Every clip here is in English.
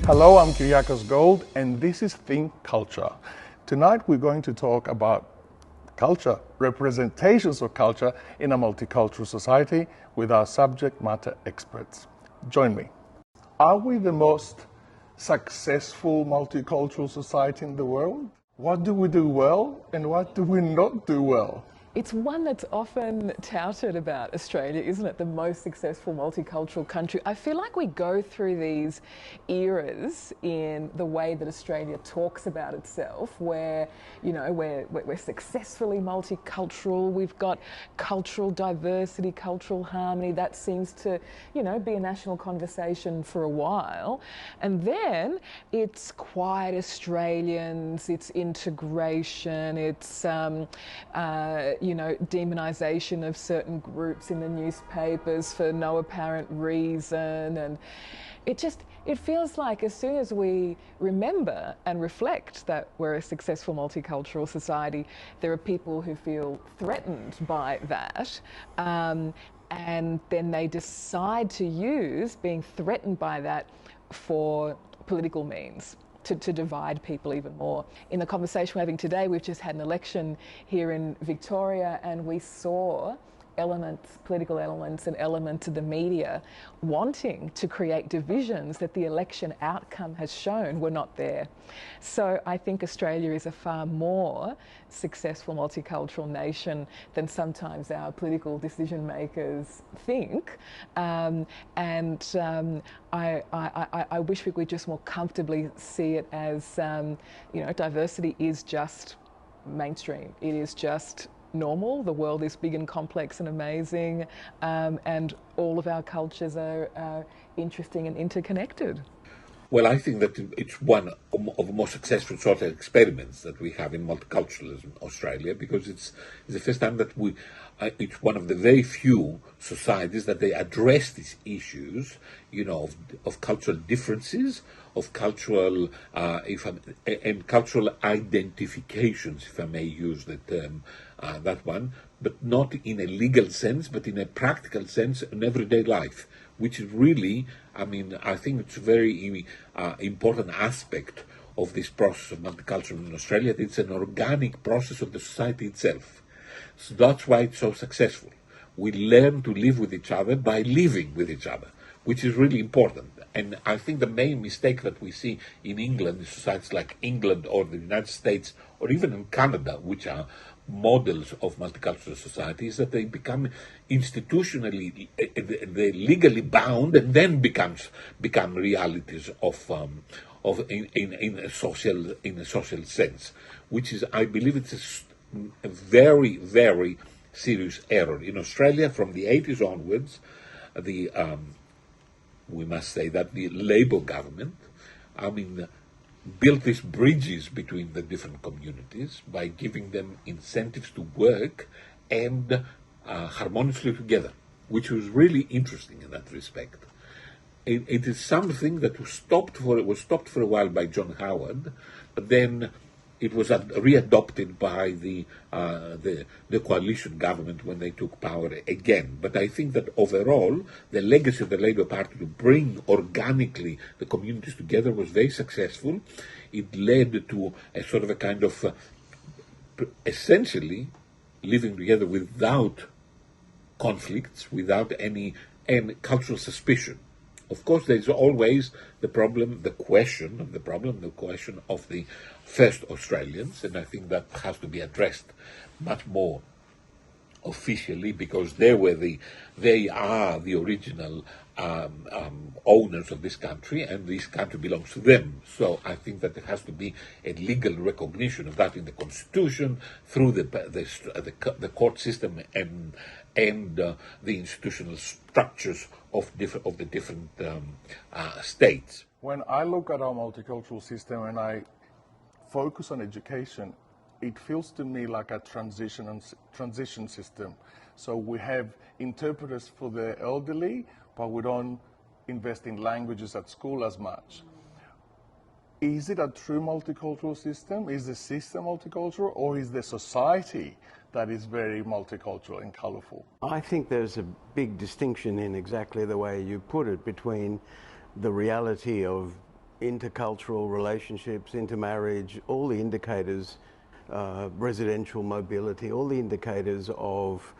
Hello, I'm Kyriakos Gold, and this is Think Culture. Tonight we're going to talk about culture, representations of culture in a multicultural society with our subject matter experts. Join me. Are we the most successful multicultural society in the world? What do we do well and what do we not do well? It's one that's often touted about Australia, isn't it? The most successful multicultural country. I feel like we go through these eras in the way that Australia talks about itself, where, you know, we're successfully multicultural, we've got cultural diversity, cultural harmony. That seems to, you know, be a national conversation for a while. And then it's quiet Australians, it's integration, it's demonisation of certain groups in the newspapers for no apparent reason. And it feels like as soon as we remember and reflect that we're a successful multicultural society, there are people who feel threatened by that. And then they decide to use being threatened by that for political means. To divide people even more. In the conversation we're having today, we've just had an election here in Victoria, and we saw political elements and elements of the media wanting to create divisions that the election outcome has shown were not there. So I think Australia is a far more successful multicultural nation than sometimes our political decision makers think. I wish we could just more comfortably see it as, diversity is just mainstream. It is just normal. The world is big and complex and amazing, and all of our cultures are interesting and interconnected. Well, I think that it's one of the most successful sort of experiments that we have in multiculturalism in Australia, because it's the first time that it's one of the very few societies that they address these issues, of cultural differences, of cultural and cultural identifications, if I may use the term, that one, but not in a legal sense, but in a practical sense in everyday life, which is really, I think it's a very important aspect of this process of multiculturalism in Australia. It's an organic process of the society itself. So that's why it's so successful. We learn to live with each other by living with each other, which is really important. And I think the main mistake that we see in England, in societies like England or the United States, or even in Canada, which are models of multicultural society, is that they become institutionally, they legally bound, and then become realities in a social sense, which is, I believe, it's a very, very serious error in Australia. From the 80s onwards, we must say that the Labour government, built these bridges between the different communities by giving them incentives to work and harmoniously together, which was really interesting in that respect. It is something that was stopped for a while by John Howard, but then it was readopted by the coalition government when they took power again. But I think that overall, the legacy of the Labour Party to bring organically the communities together was very successful. It led to a sort of a kind of essentially living together without conflicts, without any cultural suspicion. Of course, there's always the question of the first Australians, and I think that has to be addressed much more officially, because they are the original owners of this country, and this country belongs to them. So I think that there has to be a legal recognition of that in the Constitution, through the court system and the institutional structures of the different states. When I look at our multicultural system and I focus on education, it feels to me like a transition system. So we have interpreters for the elderly, but we don't invest in languages at school as much. Is it a true multicultural system? Is the system multicultural, or is the society that is very multicultural and colourful? I think there's a big distinction in exactly the way you put it between the reality of intercultural relationships, intermarriage, all the indicators, residential mobility, all the indicators of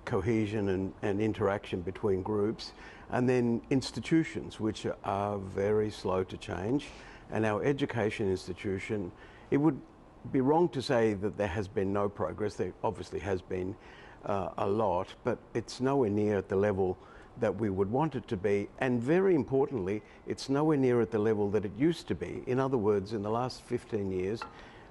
cohesion and interaction between groups, and then institutions, which are very slow to change. And our education institution, it would be wrong to say that there has been no progress. There obviously has been a lot, but it's nowhere near at the level that we would want it to be. And very importantly, it's nowhere near at the level that it used to be. In other words, in the last 15 years,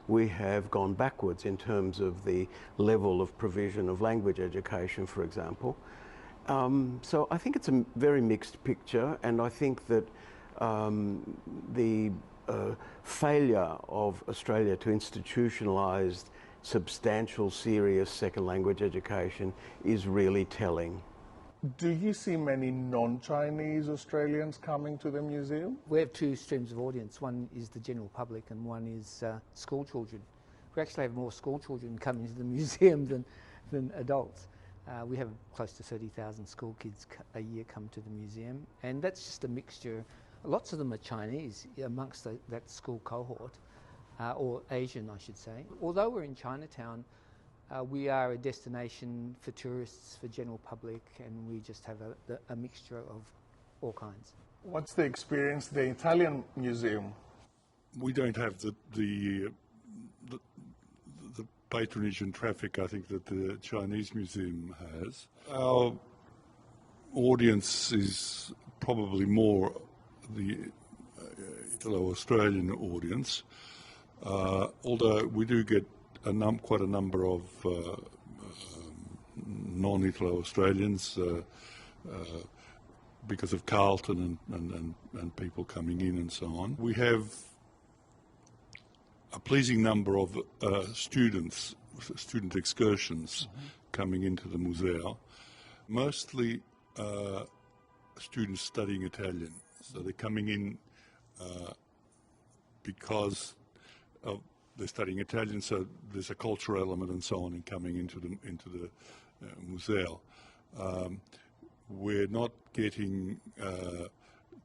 we have gone backwards in terms of the level of provision of language education, for example. So I think it's a very mixed picture, and I think that the failure of Australia to institutionalise substantial, serious second language education is really telling. Do you see many non-Chinese Australians coming to the museum? We have two streams of audience. One is the general public and one is school children. We actually have more school children coming to the museum than adults. We have close to 30,000 school kids a year come to the museum, and that's just a mixture. Lots of them are Chinese amongst that school cohort, or Asian I should say. Although we're in Chinatown, we are a destination for tourists, for general public, and we just have a mixture of all kinds. What's the experience at the Italian museum? We don't have the patronage and traffic, I think, that the Chinese museum has. Our audience is probably more the Italo-Australian audience, although we do get quite a number of non-Italo-Australians because of Carlton and people coming in and so on. We have a pleasing number of student excursions coming into the museum, mostly students studying Italian. So they're coming in because they're studying Italian, so there's a cultural element and so on in coming into the museum. We're not getting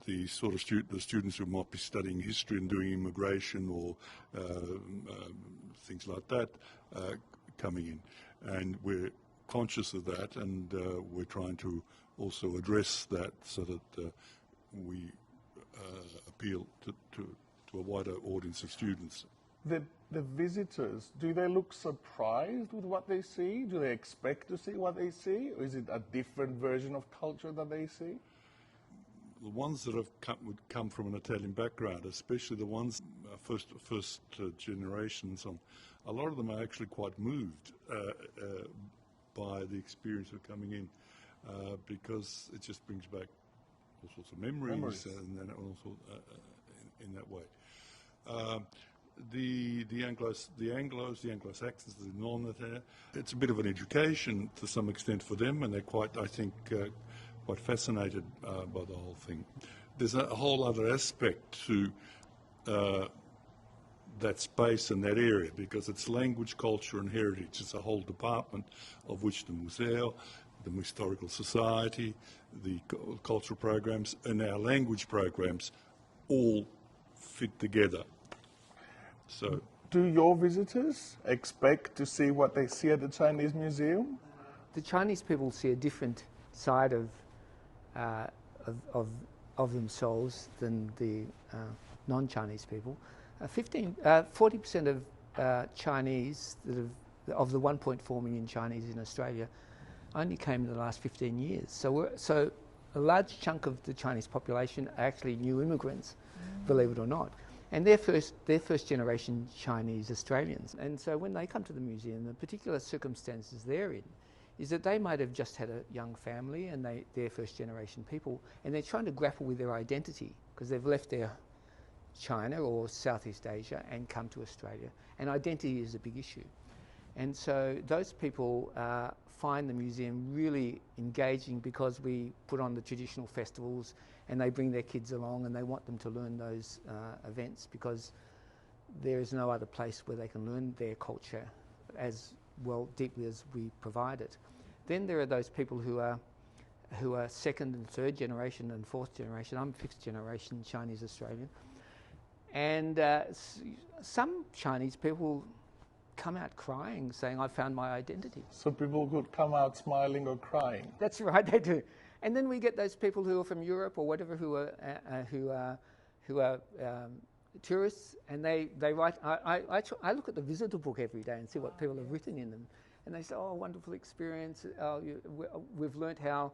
the sort of students who might be studying history and doing immigration or things like that coming in, and we're conscious of that, and we're trying to also address that so that we appeal to a wider audience of students. The visitors, do they look surprised with what they see? Do they expect to see what they see? Or is it a different version of culture that they see? The ones that would come from an Italian background, especially the ones first generation and so on, a lot of them are actually quite moved by the experience of coming in because it just brings back all sorts of memories. And then also in that way. The Anglos, the Anglo-Saxons, the non-Italian, it's a bit of an education to some extent for them, and they're quite, I think, quite fascinated by the whole thing. There's a whole other aspect to that space and that area, because it's language, culture and heritage. It's a whole department of which the Museo, the Historical Society, the cultural programs and our language programs all fit together. So, do your visitors expect to see what they see at the Chinese museum? The Chinese people see a different side of themselves than the non-Chinese people. 40% of Chinese of the 1.4 million Chinese in Australia only came in the last 15 years. So a large chunk of the Chinese population are actually new immigrants, believe it or not. And they're first generation Chinese Australians. And so when they come to the museum, the particular circumstances they're in is that they might have just had a young family and they're first generation people, and they're trying to grapple with their identity because they've left their China or Southeast Asia and come to Australia. And identity is a big issue. And so those people find the museum really engaging because we put on the traditional festivals and they bring their kids along and they want them to learn those events because there is no other place where they can learn their culture as well deeply as we provide it. Then there are those people who are who are second and third generation and fourth generation. I'm fifth generation Chinese Australian. And some Chinese people come out crying, saying, I found my identity. So people could come out smiling or crying. That's right, they do. And then we get those people who are from Europe or whatever, who are tourists, and they write. I look at the visitor book every day and see what people have written in them, and they say, "Oh, wonderful experience. We've learnt how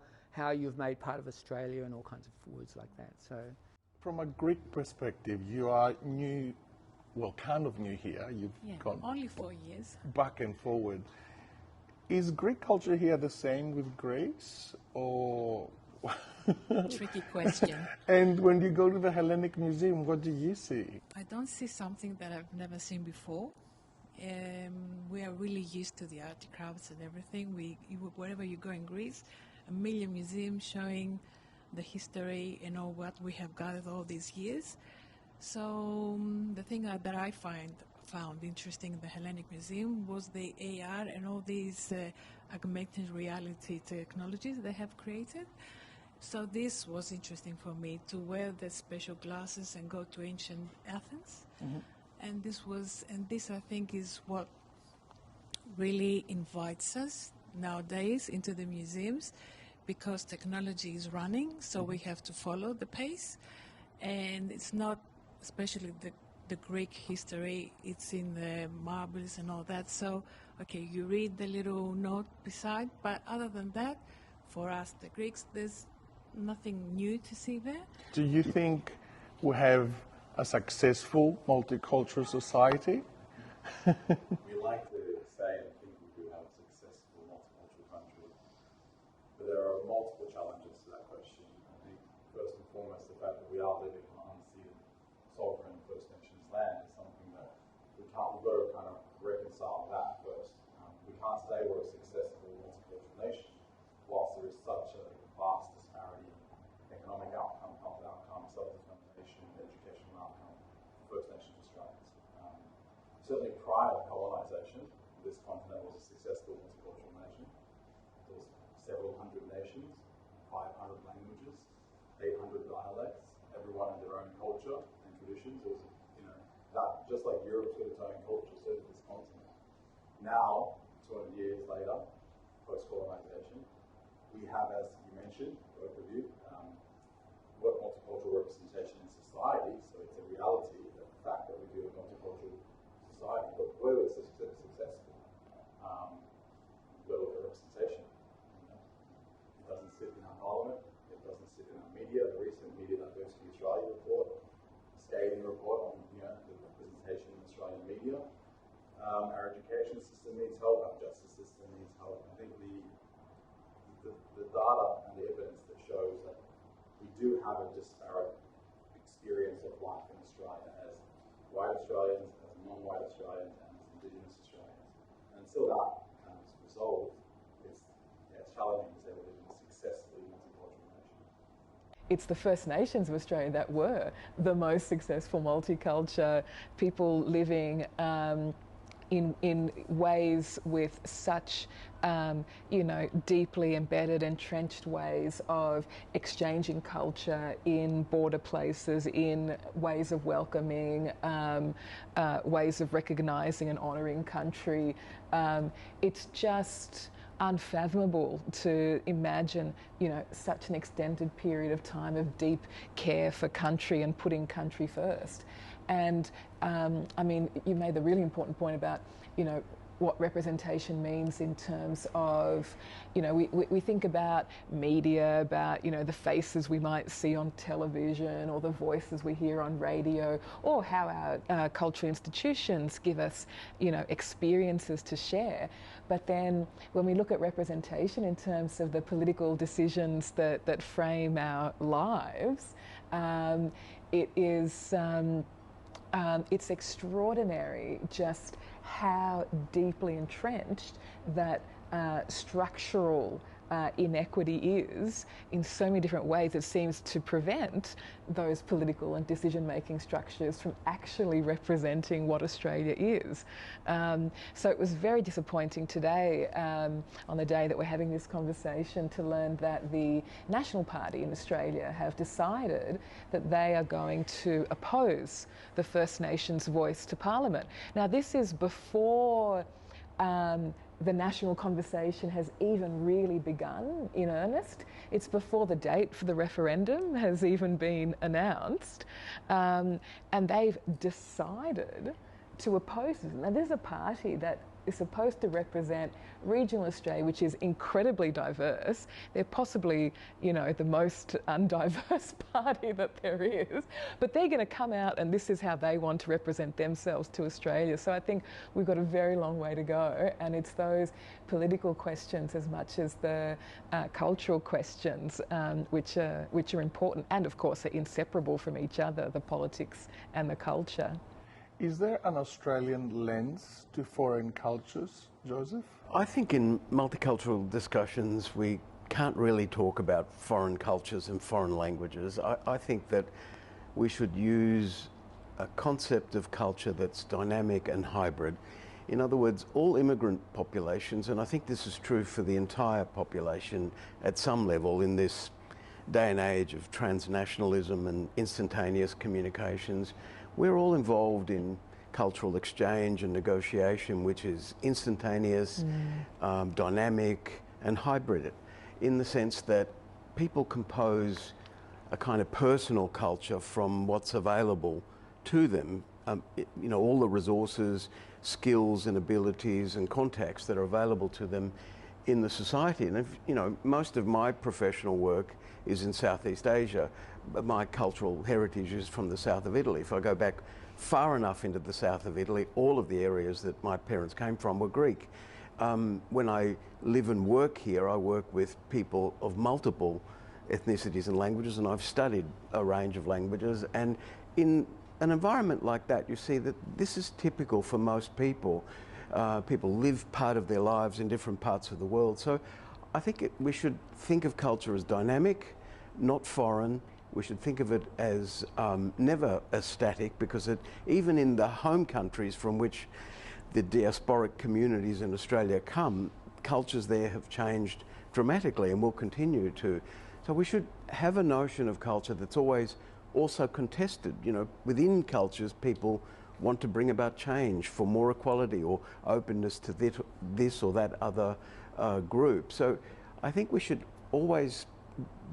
you've made part of Australia," and all kinds of words like that. So, from a Greek perspective, you are new. Well, kind of new here. You've gone only 4 years. Back and forward. Is Greek culture here the same with Greece, or? Tricky question. And when you go to the Hellenic Museum, what do you see? I don't see something that I've never seen before. We are really used to the art crafts and everything. Wherever you go in Greece, 1 million museums showing the history and all what we have gathered all these years. So the thing that I found interesting in the Hellenic Museum was the AR and all these augmented reality technologies they have created. So this was interesting for me, to wear the special glasses and go to ancient Athens. Mm-hmm. And this I think is what really invites us nowadays into the museums, because technology is running, so we have to follow the pace. And it's not, especially the Greek history, it's in the marbles and all that. So, okay, you read the little note beside, but other than that, for us, the Greeks, there's nothing new to see there. Do you think we have a successful multicultural society? We like to say and think we do have a successful multicultural country, but there are multiple challenges to that question. I think first and foremost, the fact that we are living on unceded sovereign First Nations land is something that we've got to kind of reconcile that first. We can't say we're a successful multicultural nation whilst there is such a vast disparity in economic outcome, health outcome, self-determination, educational outcome for First Nations Australians. Certainly prior to colonisation, this continent was a successful multicultural nation. There was several hundred nations, 500 languages, 800 dialects, everyone had their own culture and traditions. It was, that just like Europe's got its own culture, so did this continent. Now, 200 years later, post-colonisation, we have, as you mentioned, both of you, what multicultural representation in society. So it's a reality, the fact that we do a multicultural society. But whether it's successful, we've got to look at representation. It doesn't sit in our parliament. It doesn't sit in our media. The recent Media Diversity Australia report, a scathing report on the representation in Australian media. Our education system needs help. Our justice system needs help. I think the data and the evidence that shows that we do have a disparate experience of life in Australia as white Australians, as non-white Australians, and as Indigenous Australians. And until that kind of is resolved, it's challenging to say we're living a successfully multicultural nation. It's the First Nations of Australia that were the most successful multicultural people living in ways with such, deeply embedded, entrenched ways of exchanging culture in border places, in ways of welcoming, ways of recognising and honouring country. It's just unfathomable to imagine, such an extended period of time of deep care for country and putting country first. And you made the really important point about, what representation means in terms of, we think about media, about, the faces we might see on television or the voices we hear on radio, or how our cultural institutions give us, experiences to share. But then when we look at representation in terms of the political decisions that frame our lives, it is... it's extraordinary just how deeply entrenched that structural inequity is in so many different ways, it seems to prevent those political and decision-making structures from actually representing what Australia is. So it was very disappointing today, on the day that we're having this conversation, to learn that the National Party in Australia have decided that they are going to oppose the First Nations voice to Parliament. Now, this is before the national conversation has even really begun in earnest. It's before the date for the referendum has even been announced, and they've decided to oppose it. Now, there's a party that is supposed to represent regional Australia, which is incredibly diverse. They're possibly, you know, the most undiverse party that there is, but they're going to come out and this is how they want to represent themselves to Australia. So I think we've got a very long way to go, and it's those political questions as much as the cultural questions which are important, and of course are inseparable from each other, the politics and the culture. Is there an Australian lens to foreign cultures, Joseph? I think in multicultural discussions we can't really talk about foreign cultures and foreign languages. I think that we should use a concept of culture that's dynamic and hybrid. In other words, all immigrant populations, and I think this is true for the entire population at some level in this day and age of transnationalism and instantaneous communications, we're all involved in cultural exchange and negotiation, which is instantaneous, dynamic and hybrid, in the sense that people compose a kind of personal culture from what's available to them, you know, all the resources, skills and abilities and contacts that are available to them in the society. And if, you know, most of my professional work is in Southeast Asia, but my cultural heritage is from the south of Italy. If I go back far enough into the south of Italy, all of the areas that my parents came from were Greek. When I live and work here, I work with people of multiple ethnicities and languages, and I've studied a range of languages. And in an environment like that, you see that this is typical for most people. People live part of their lives in different parts of the world. So I think we should think of culture as dynamic, not foreign. We should think of it as never as static, because even in the home countries from which the diasporic communities in Australia come, cultures there have changed dramatically and will continue to. So we should have a notion of culture that's always also contested. You know, within cultures, people want to bring about change for more equality or openness to this or that other group. So I think we should always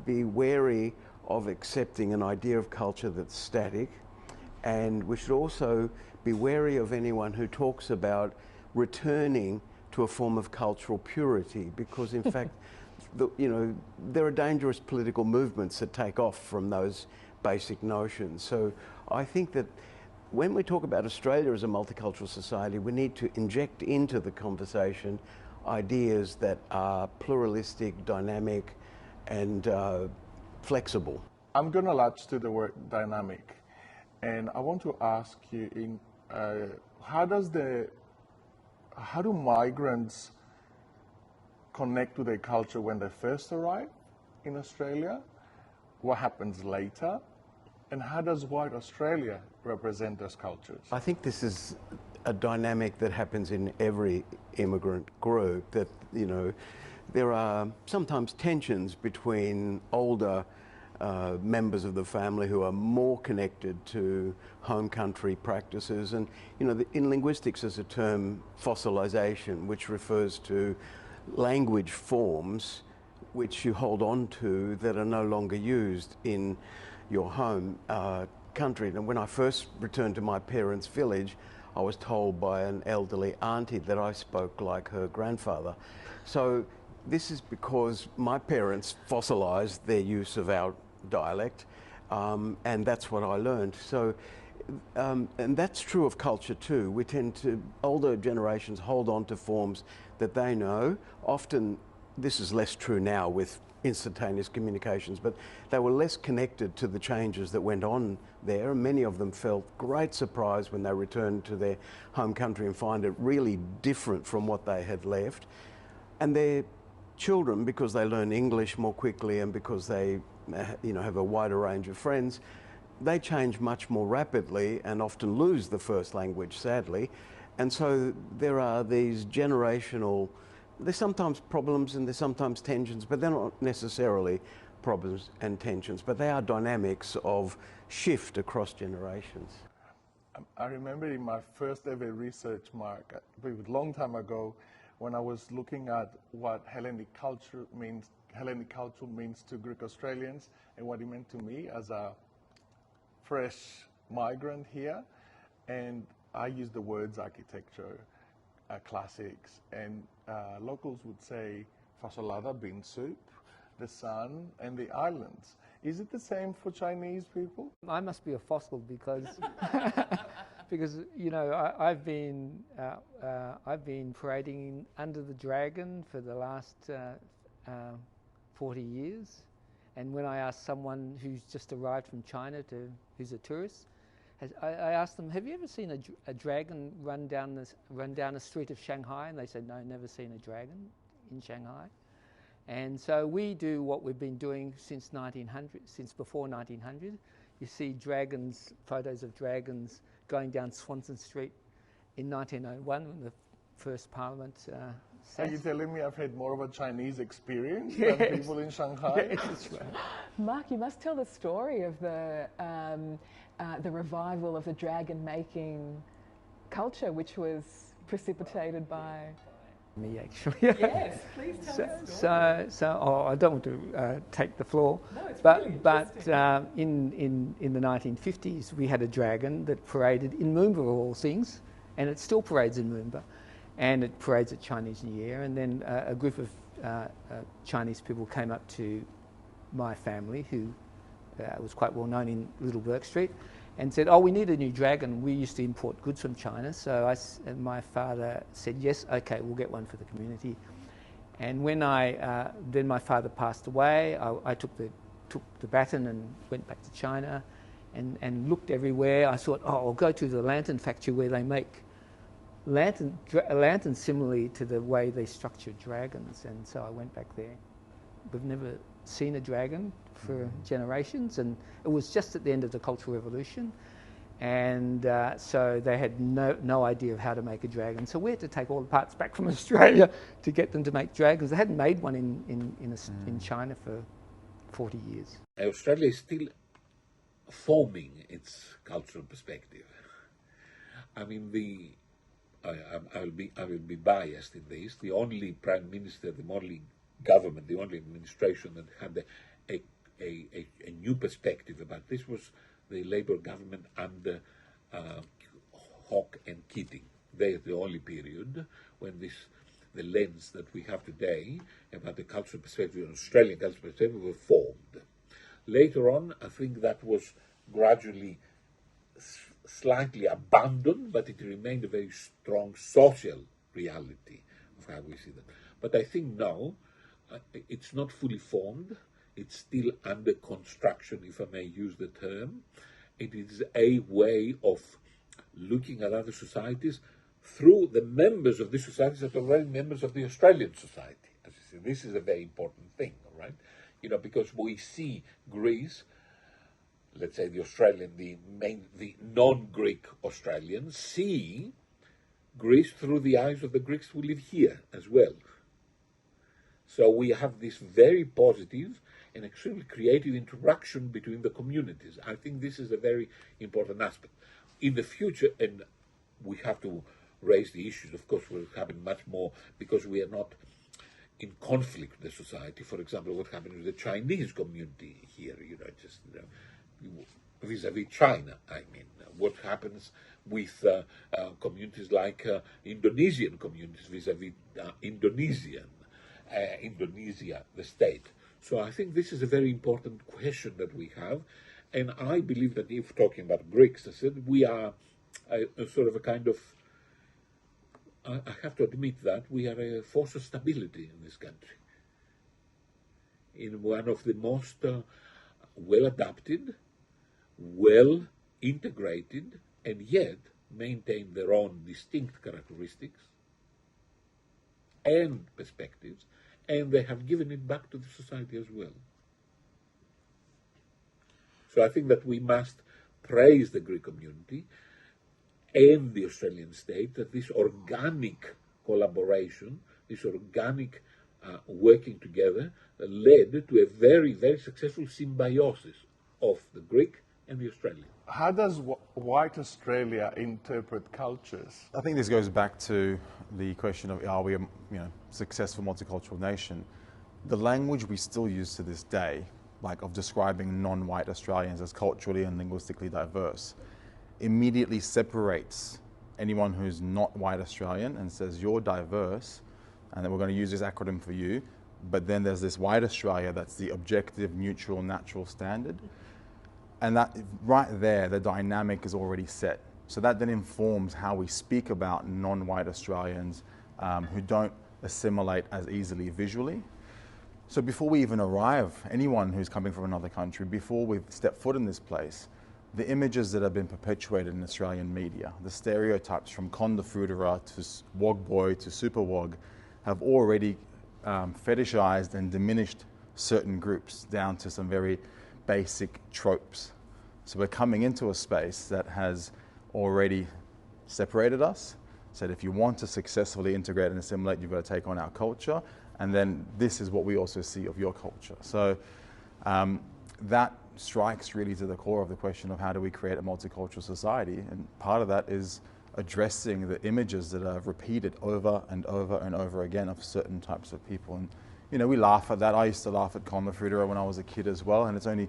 be wary of accepting an idea of culture that's static, and we should also be wary of anyone who talks about returning to a form of cultural purity, because in fact, you know, there are dangerous political movements that take off from those basic notions. So I think that when we talk about Australia as a multicultural society, we need to inject into the conversation ideas that are pluralistic, dynamic, and flexible. I'm going to latch to the word dynamic, and I want to ask you, how do migrants connect to their culture when they first arrive in Australia? What happens later? And how does white Australia represent those cultures? I think this is a dynamic that happens in every immigrant group, that, you know, there are sometimes tensions between older members of the family who are more connected to home country practices. And, you know, in linguistics there's a term fossilization, which refers to language forms which you hold on to that are no longer used in your home country. And when I first returned to my parents' village, I was told by an elderly auntie that I spoke like her grandfather. So this is because my parents fossilized their use of our dialect, and that's what I learned. So, and that's true of culture too. We tend to, older generations hold on to forms that they know. Often, this is less true now with instantaneous communications, but they were less connected to the changes that went on there. And many of them felt great surprise when they returned to their home country and find it really different from what they had left. And their children, because they learn English more quickly and because they have a wider range of friends, they change much more rapidly and often lose the first language, sadly. And so there are these generational, there's sometimes problems and there's sometimes tensions, but they're not necessarily problems and tensions, but they are dynamics of shift across generations. I remember in my first ever research, Mark, a long time ago, when I was looking at what Hellenic culture means to Greek Australians and what it meant to me as a fresh migrant here. And I used the words architecture, classics, and locals would say fasolada, bean soup, the sun, and the islands. Is it the same for Chinese people? I must be a fossil because because I've been parading under the dragon for the last 40 years, and when I ask someone who's just arrived from China who's a tourist, I asked them, "Have you ever seen a dragon run down a street of Shanghai?" And they said, "No, never seen a dragon in Shanghai." And so we do what we've been doing since before 1900. You see photos of dragons going down Swanston Street in 1901 when the first Parliament sat. Are you telling me I've had more of a Chinese experience Yes. than people in Shanghai? Yes, that's right. Mark, you must tell the story of the revival of the dragon-making culture, which was precipitated by... Me, actually. Yes, please tell the story. So I don't want to take the floor, No, it's but really in the 1950s we had a dragon that paraded in Moomba of all things, and it still parades in Moomba, and it parades at Chinese New Year. And then a group of Chinese people came up to my family, who was quite well known in Little Bourke Street, and said, "Oh, we need a new dragon. We used to import goods from China." So my father said, "Yes, okay, we'll get one for the community." And when then my father passed away, I took the baton and went back to China, and looked everywhere. I thought, "Oh, I'll go to the lantern factory where they make lanterns similarly to the way they structure dragons." And so I went back there. We've never seen a dragon for generations, and it was just at the end of the Cultural Revolution, and so they had no idea of how to make a dragon. So we had to take all the parts back from Australia to get them to make dragons. They hadn't made one in China for 40 years. Australia is still forming its cultural perspective. I mean, I will be biased in this. The only prime minister, the only government, the only administration that had a new perspective about this was the Labour government under Hawke and Keating. They are the only period when the lens that we have today about the cultural perspective, Australian cultural perspective, were formed. Later on, I think that was gradually slightly abandoned, but it remained a very strong social reality of how we see that. But I think now it's not fully formed. It's still under construction, if I may use the term. It is a way of looking at other societies through the members of these societies that are already members of the Australian society. As you see, this is a very important thing, all right? Because we see Greece, let's say the non-Greek Australians see Greece through the eyes of the Greeks who live here as well. So we have this very positive and extremely creative interaction between the communities. I think this is a very important aspect. In the future, and we have to raise the issues, of course, will happen much more because we are not in conflict with the society. For example, what happened with the Chinese community here, vis-a-vis China, I mean. What happens with communities like Indonesian communities vis-a-vis Indonesia, the state. So I think this is a very important question that we have, and I believe that if talking about Greeks, I said we are a sort of a kind of, I have to admit that we are a force of stability in this country, in one of the most well-adapted, well-integrated, and yet maintain their own distinct characteristics and perspectives, and they have given it back to the society as well. So I think that we must praise the Greek community and the Australian state, that this organic collaboration, this organic working together led to a very, very successful symbiosis of the Greek and the Australian. How does white Australia interpret cultures? I think this goes back to the question of, are we a successful multicultural nation? The language we still use to this day, like of describing non-white Australians as culturally and linguistically diverse, immediately separates anyone who's not white Australian and says, you're diverse, and then we're going to use this acronym for you. But then there's this white Australia that's the objective, neutral, natural standard. And that right there, the dynamic is already set. So that then informs how we speak about non-white Australians who don't assimilate as easily visually. So before we even arrive, anyone who's coming from another country, before we step foot in this place, the images that have been perpetuated in Australian media, the stereotypes from QandA to Wog Boy to Super Wog, have already fetishized and diminished certain groups down to some very basic tropes. So we're coming into a space that has already separated us, said if you want to successfully integrate and assimilate, you've got to take on our culture, and then this is what we also see of your culture. So that strikes really to the core of the question of how do we create a multicultural society, and part of that is addressing the images that are repeated over and over and over again of certain types of people. And we laugh at that. I used to laugh at QandA when I was a kid as well, and it's only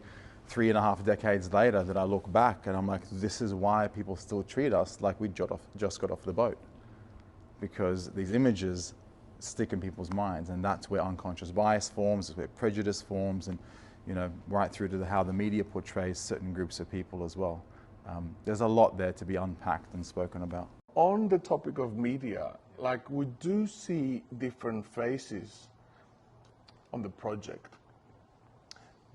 3.5 decades later that I look back and I'm like, this is why people still treat us like we just got off the boat, because these images stick in people's minds, and that's where unconscious bias forms, where prejudice forms, and right through to how the media portrays certain groups of people as well. There's a lot there to be unpacked and spoken about. On the topic of media, like we do see different faces on the project.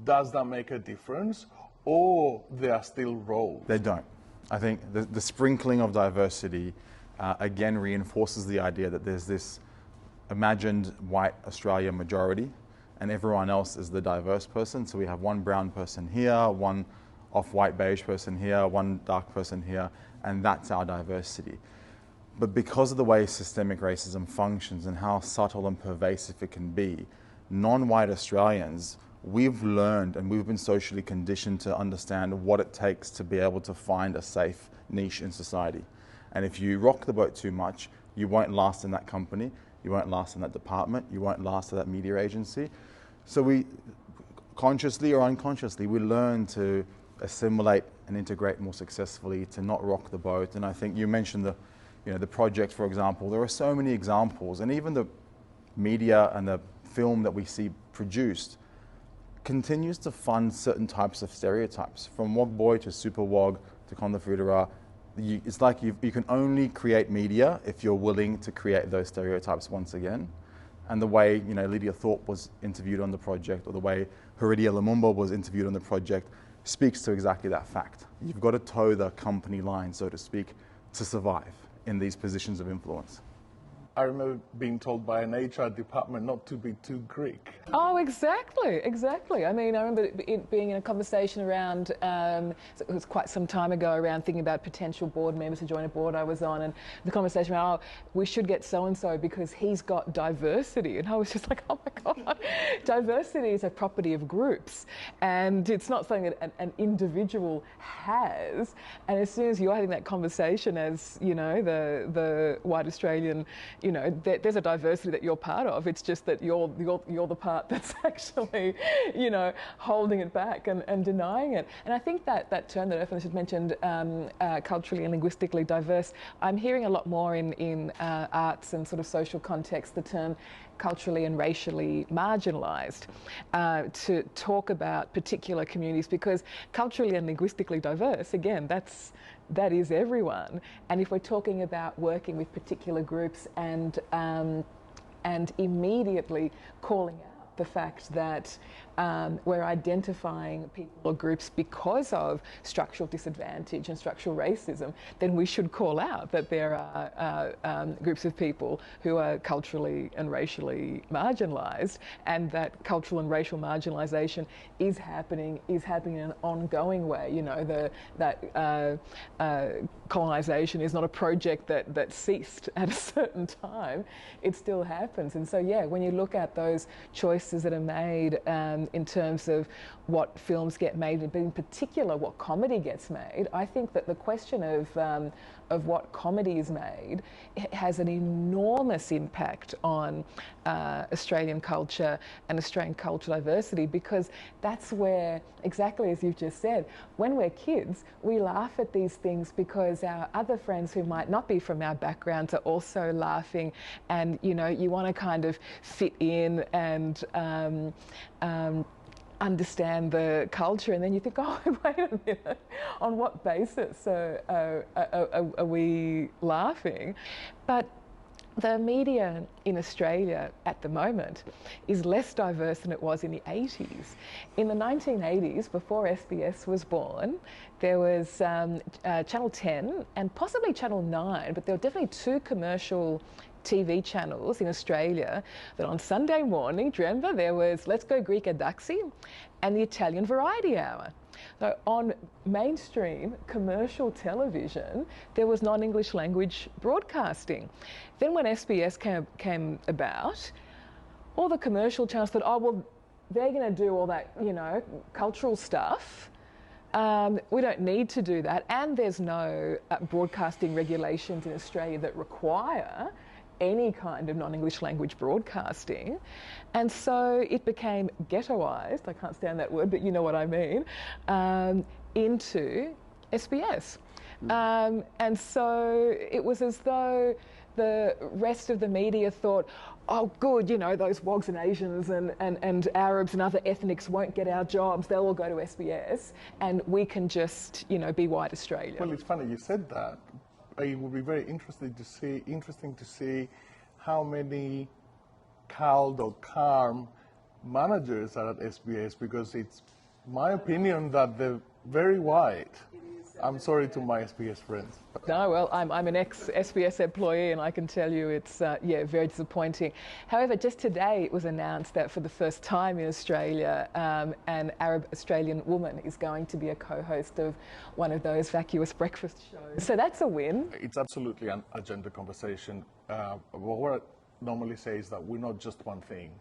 Does that make a difference, or there are still roles? They don't. I think the sprinkling of diversity again reinforces the idea that there's this imagined white Australia majority and everyone else is the diverse person. So we have one brown person here, one off-white beige person here, one dark person here, and that's our diversity. But because of the way systemic racism functions and how subtle and pervasive it can be, non-white Australians, we've learned and we've been socially conditioned to understand what it takes to be able to find a safe niche in society. And if you rock the boat too much, you won't last in that company, you won't last in that department, you won't last at that media agency. So we, consciously or unconsciously, we learn to assimilate and integrate more successfully, to not rock the boat. And I think you mentioned the project, for example. There are so many examples, and even the media and the film that we see produced continues to fund certain types of stereotypes, from Wog Boy to Super Wog to QandA. It's like you can only create media if you're willing to create those stereotypes once again. And the way Lydia Thorpe was interviewed on the project, or the way Haridia Lumumba was interviewed on the project, speaks to exactly that fact. You've got to toe the company line, so to speak, to survive in these positions of influence. I remember being told by an HR department not to be too Greek. Oh, exactly. I mean, I remember it being in a conversation around, it was quite some time ago, around thinking about potential board members to join a board I was on, and the conversation around, we should get so-and-so because he's got diversity. And I was just like, oh my God, diversity is a property of groups, and it's not something that an individual has. And as soon as you're having that conversation as, the white Australian, there's a diversity that you're part of. It's just that you're the part that's actually, holding it back and denying it. And I think that term that Irfan has mentioned, culturally and linguistically diverse, I'm hearing a lot more in arts and sort of social context, the term culturally and racially marginalised, to talk about particular communities, because culturally and linguistically diverse, again, that is everyone. And if we're talking about working with particular groups and immediately calling out the fact that we're identifying people or groups because of structural disadvantage and structural racism, then we should call out that there are groups of people who are culturally and racially marginalised, and that cultural and racial marginalisation is happening in an ongoing way. You know, that colonisation is not a project that ceased at a certain time. It still happens. And so, yeah, when you look at those choices that are made in terms of what films get made, but in particular what comedy gets made, I think that the question of what comedy is made has an enormous impact on Australian culture and Australian cultural diversity, because that's where, exactly as you've just said, when we're kids, we laugh at these things because our other friends who might not be from our backgrounds are also laughing, and you know, you want to kind of fit in and understand the culture, and then you think, oh, wait a minute, on what basis are we laughing? But the media in Australia at the moment is less diverse than it was in the 80s. In the 1980s, before SBS was born, there was Channel 10 and possibly Channel 9, but there were definitely two commercial TV channels in Australia that on Sunday morning, do you remember, there was Let's Go Greek Adaxi and the Italian Variety Hour. So on mainstream commercial television, there was non-English language broadcasting. Then when SBS came about, all the commercial channels thought, oh, well, they're going to do all that, you know, cultural stuff. We don't need to do that. And there's no broadcasting regulations in Australia that require any kind of non-English language broadcasting. And so it became ghettoised, I can't stand that word, but you know what I mean, into SBS. And so it was as though the rest of the media thought, oh good, you know, those Wogs and Asians and Arabs and other ethnics won't get our jobs, they'll all go to SBS, and we can just, you know, be white Australia. Well, it's funny you said that. It would be very interesting to see how many CALD or CARM managers are at SBS, because it's my opinion that they're very white. I'm sorry to my SBS friends. No, well, I'm an ex-SBS employee, and I can tell you it's, yeah, very disappointing. However, just today it was announced that for the first time in Australia, an Arab Australian woman is going to be a co-host of one of those vacuous breakfast shows. So that's a win. It's absolutely an agenda conversation. What I normally say is that we're not just one thing.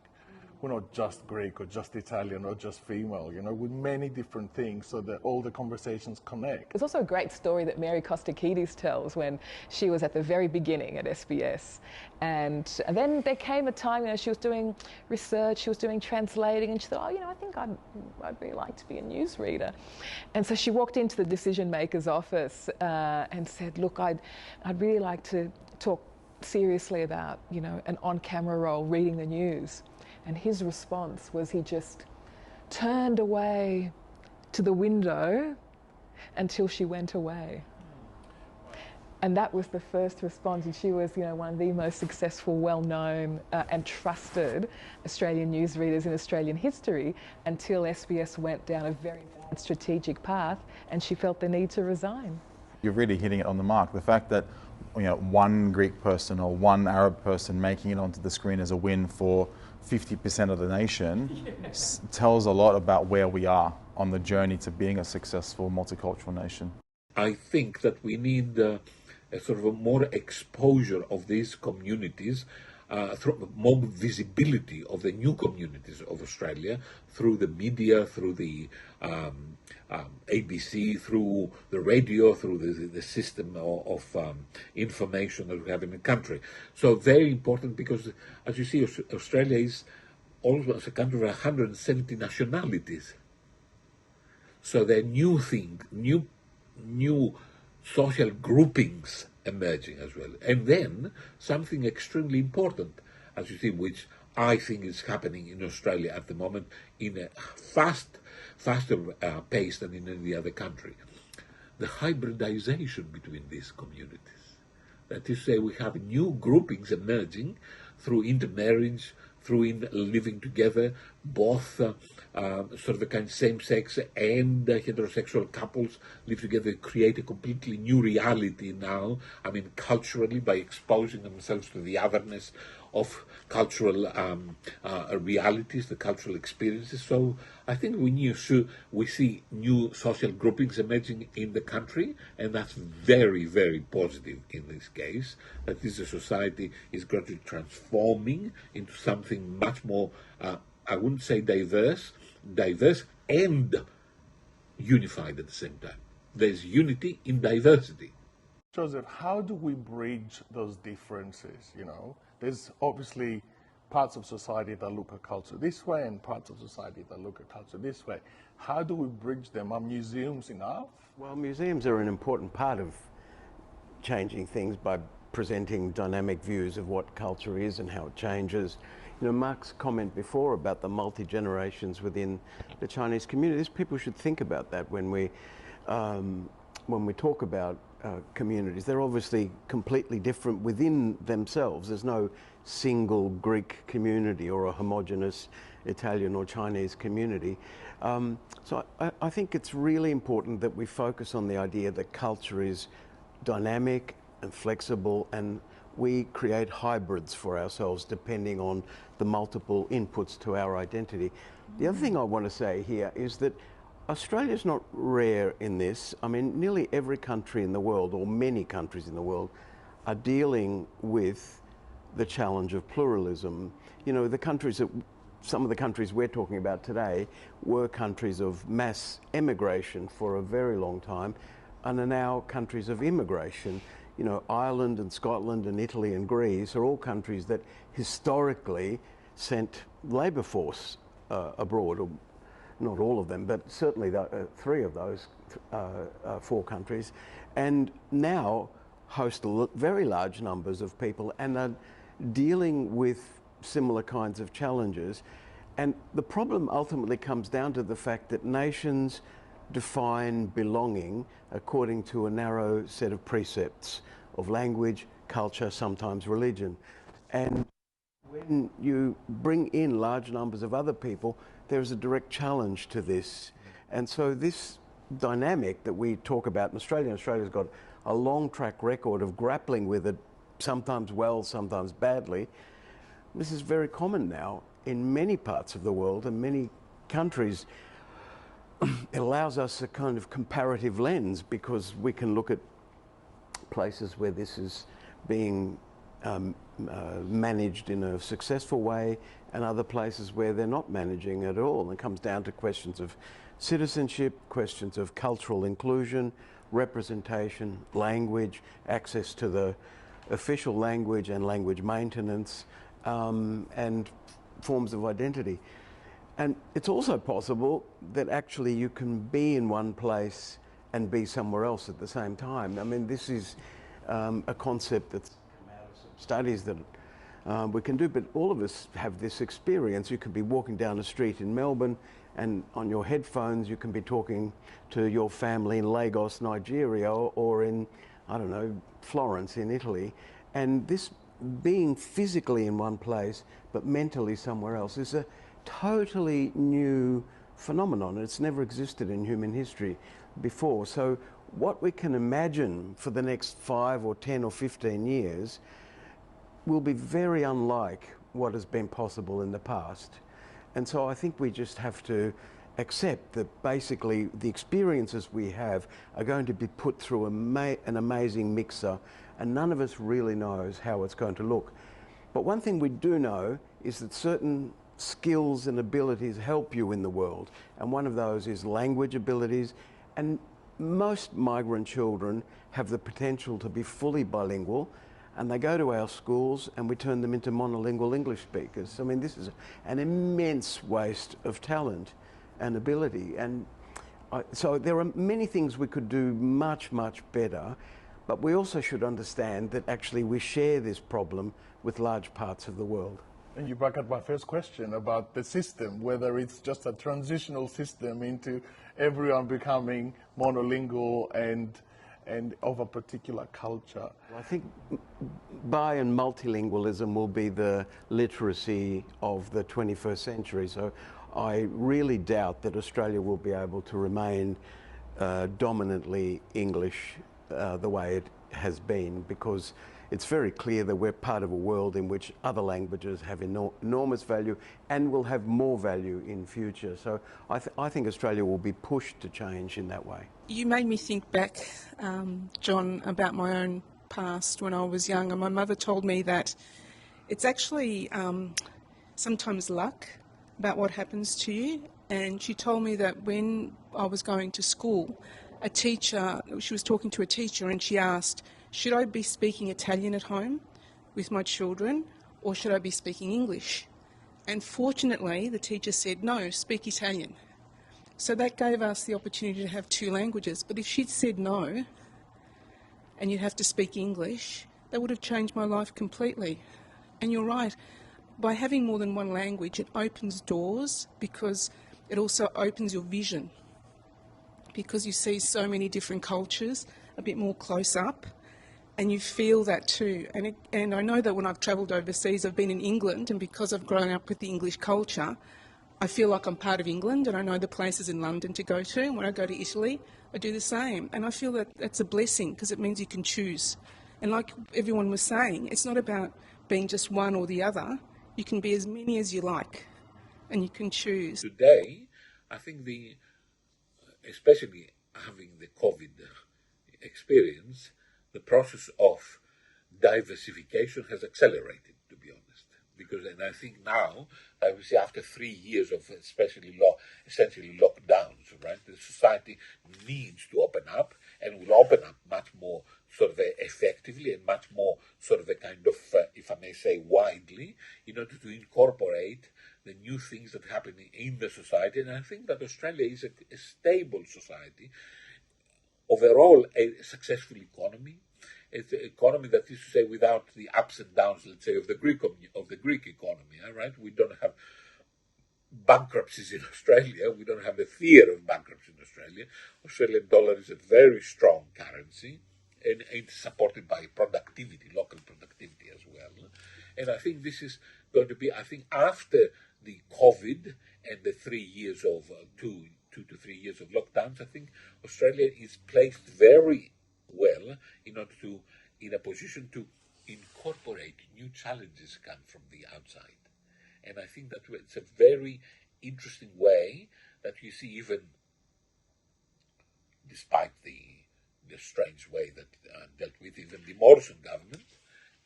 We're not just Greek or just Italian or just female, you know, with many different things, so that all the conversations connect. There's also a great story that Mary Kostakidis tells when she was at the very beginning at SBS. And then there came a time, you know, she was doing research, she was doing translating, and she thought, oh, you know, I think I'd really like to be a newsreader. And so she walked into the decision maker's office and said, look, I'd really like to talk seriously about, you know, an on-camera role reading the news. And his response was he just turned away to the window until she went away. And that was the first response. And she was, you know, one of the most successful, well-known and trusted Australian newsreaders in Australian history, until SBS went down a very bad strategic path and she felt the need to resign. You're really hitting it on the mark. The fact that, you know, one Greek person or one Arab person making it onto the screen as a win for 50% of the nation tells a lot about where we are on the journey to being a successful multicultural nation. I think that we need a sort of a more exposure of these communities, through more visibility of the new communities of Australia through the media, through the ABC, through the radio, through the system of information that we have in the country. So very important, because as you see, Australia is almost a country of 170 nationalities. So there are new things, new social groupings emerging as well. And then something extremely important, as you see, which I think is happening in Australia at the moment in a faster pace than in any other country. The hybridization between these communities. That is to say, we have new groupings emerging through intermarriage, through in living together, both sort of a kind of same-sex and heterosexual couples live together, create a completely new reality now. I mean, culturally, by exposing themselves to the otherness of cultural realities, the cultural experiences. So I think we see new social groupings emerging in the country, and that's very, very positive in this case, that this society is gradually transforming into something much more, I wouldn't say diverse and unified at the same time. There's unity in diversity. Joseph, how do we bridge those differences? You know, there's obviously parts of society that look at culture this way and parts of society that look at culture this way. How do we bridge them? Are museums enough? Well, museums are an important part of changing things by presenting dynamic views of what culture is and how it changes. You know, Mark's comment before about the multi-generations within the Chinese communities, people should think about that when we talk about communities. They're obviously completely different within themselves. There's no single Greek community or a homogenous Italian or Chinese community. So I think it's really important that we focus on the idea that culture is dynamic and flexible, and we create hybrids for ourselves depending on the multiple inputs to our identity. The other thing I want to say here is that Australia's not rare in this. I mean, nearly every country in the world, or many countries in the world, are dealing with the challenge of pluralism. You know, some of the countries we're talking about today were countries of mass emigration for a very long time, and are now countries of immigration. You know, Ireland and Scotland and Italy and Greece are all countries that historically sent labour force abroad, or not all of them, but certainly three of those four countries, and now host very large numbers of people and are dealing with similar kinds of challenges. And the problem ultimately comes down to the fact that nations define belonging according to a narrow set of precepts of language, culture, sometimes religion. And when you bring in large numbers of other people, there's a direct challenge to this. And so this dynamic that we talk about in Australia, Australia's got a long track record of grappling with it, sometimes well, sometimes badly. This is very common now in many parts of the world and many countries. It allows us a kind of comparative lens, because we can look at places where this is being managed in a successful way, and other places where they're not managing at all. And it comes down to questions of citizenship, questions of cultural inclusion, representation, language, access to the official language and language maintenance, and forms of identity. And it's also possible that actually you can be in one place and be somewhere else at the same time. I mean, this is a concept that's come out of some studies that we can do, but all of us have this experience. You could be walking down a street in Melbourne, and on your headphones you can be talking to your family in Lagos, Nigeria, or in, I don't know, Florence in Italy. And this being physically in one place but mentally somewhere else is a totally new phenomenon. It's never existed in human history before. So what we can imagine for the next 5 or 10 or 15 years will be very unlike what has been possible in the past. And so I think we just have to accept that basically the experiences we have are going to be put through an amazing mixer, and none of us really knows how it's going to look. But one thing we do know is that certain skills and abilities help you in the world, and one of those is language abilities. And most migrant children have the potential to be fully bilingual, and they go to our schools and we turn them into monolingual English speakers. I mean, this is an immense waste of talent and ability. And so there are many things we could do much, much better, but we also should understand that actually we share this problem with large parts of the world. And you back at my first question about the system, whether it's just a transitional system into everyone becoming monolingual and and of a particular culture. I think bi and multilingualism will be the literacy of the 21st century. So I really doubt that Australia will be able to remain dominantly English the way it has been, because it's very clear that we're part of a world in which other languages have enormous value and will have more value in future. So I think Australia will be pushed to change in that way. You made me think back, John, about my own past when I was young, and my mother told me that it's actually sometimes luck about what happens to you. And she told me that when I was going to school, she was talking to a teacher, and she asked, should I be speaking Italian at home with my children, or should I be speaking English? And fortunately, the teacher said, no, speak Italian. So that gave us the opportunity to have two languages. But if she'd said no, and you'd have to speak English, that would have changed my life completely. And you're right, by having more than one language, it opens doors, because it also opens your vision, because you see so many different cultures a bit more close up, and you feel that too. And I know that when I've travelled overseas, I've been in England, and because I've grown up with the English culture, I feel like I'm part of England, and I know the places in London to go to. And when I go to Italy, I do the same. And I feel that that's a blessing, because it means you can choose. And like everyone was saying, it's not about being just one or the other. You can be as many as you like, and you can choose. Today, I think especially having the COVID experience, the process of diversification has accelerated, to be honest. And I think now, we see after 3 years of essentially lockdowns, right, the society needs to open up, and will open up much more sort of effectively and much more sort of a kind of, if I may say, widely, in order to incorporate the new things that happen in the society. And I think that Australia is a stable society, overall a successful economy. It's an economy that is to say without the ups and downs, let's say, of the Greek economy. Right? We don't have bankruptcies in Australia. We don't have the fear of bankruptcy in Australia. Australian dollar is a very strong currency, and it's supported by productivity, local productivity as well. And I think this is going to be, I think, after the COVID and the 3 years of 2 to 3 years of lockdowns, I think Australia is placed very well in a position to incorporate new challenges come from the outside. And I think that it's a very interesting way that you see, even despite the strange way that dealt with even the Morrison government,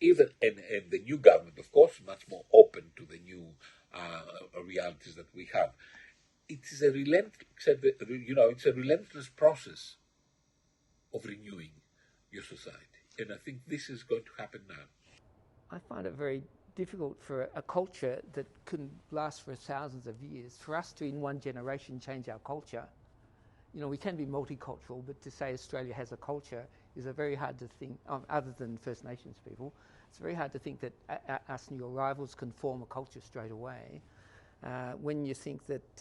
and the new government, of course, much more open to the new realities that we have. It is a relentless process of renewing your society. And I think this is going to happen now. I find it very difficult for a culture that can last for thousands of years, for us to in one generation change our culture. We can be multicultural, but to say Australia has a culture is very hard to think, other than First Nations people, it's very hard to think that us new arrivals can form a culture straight away. When you think that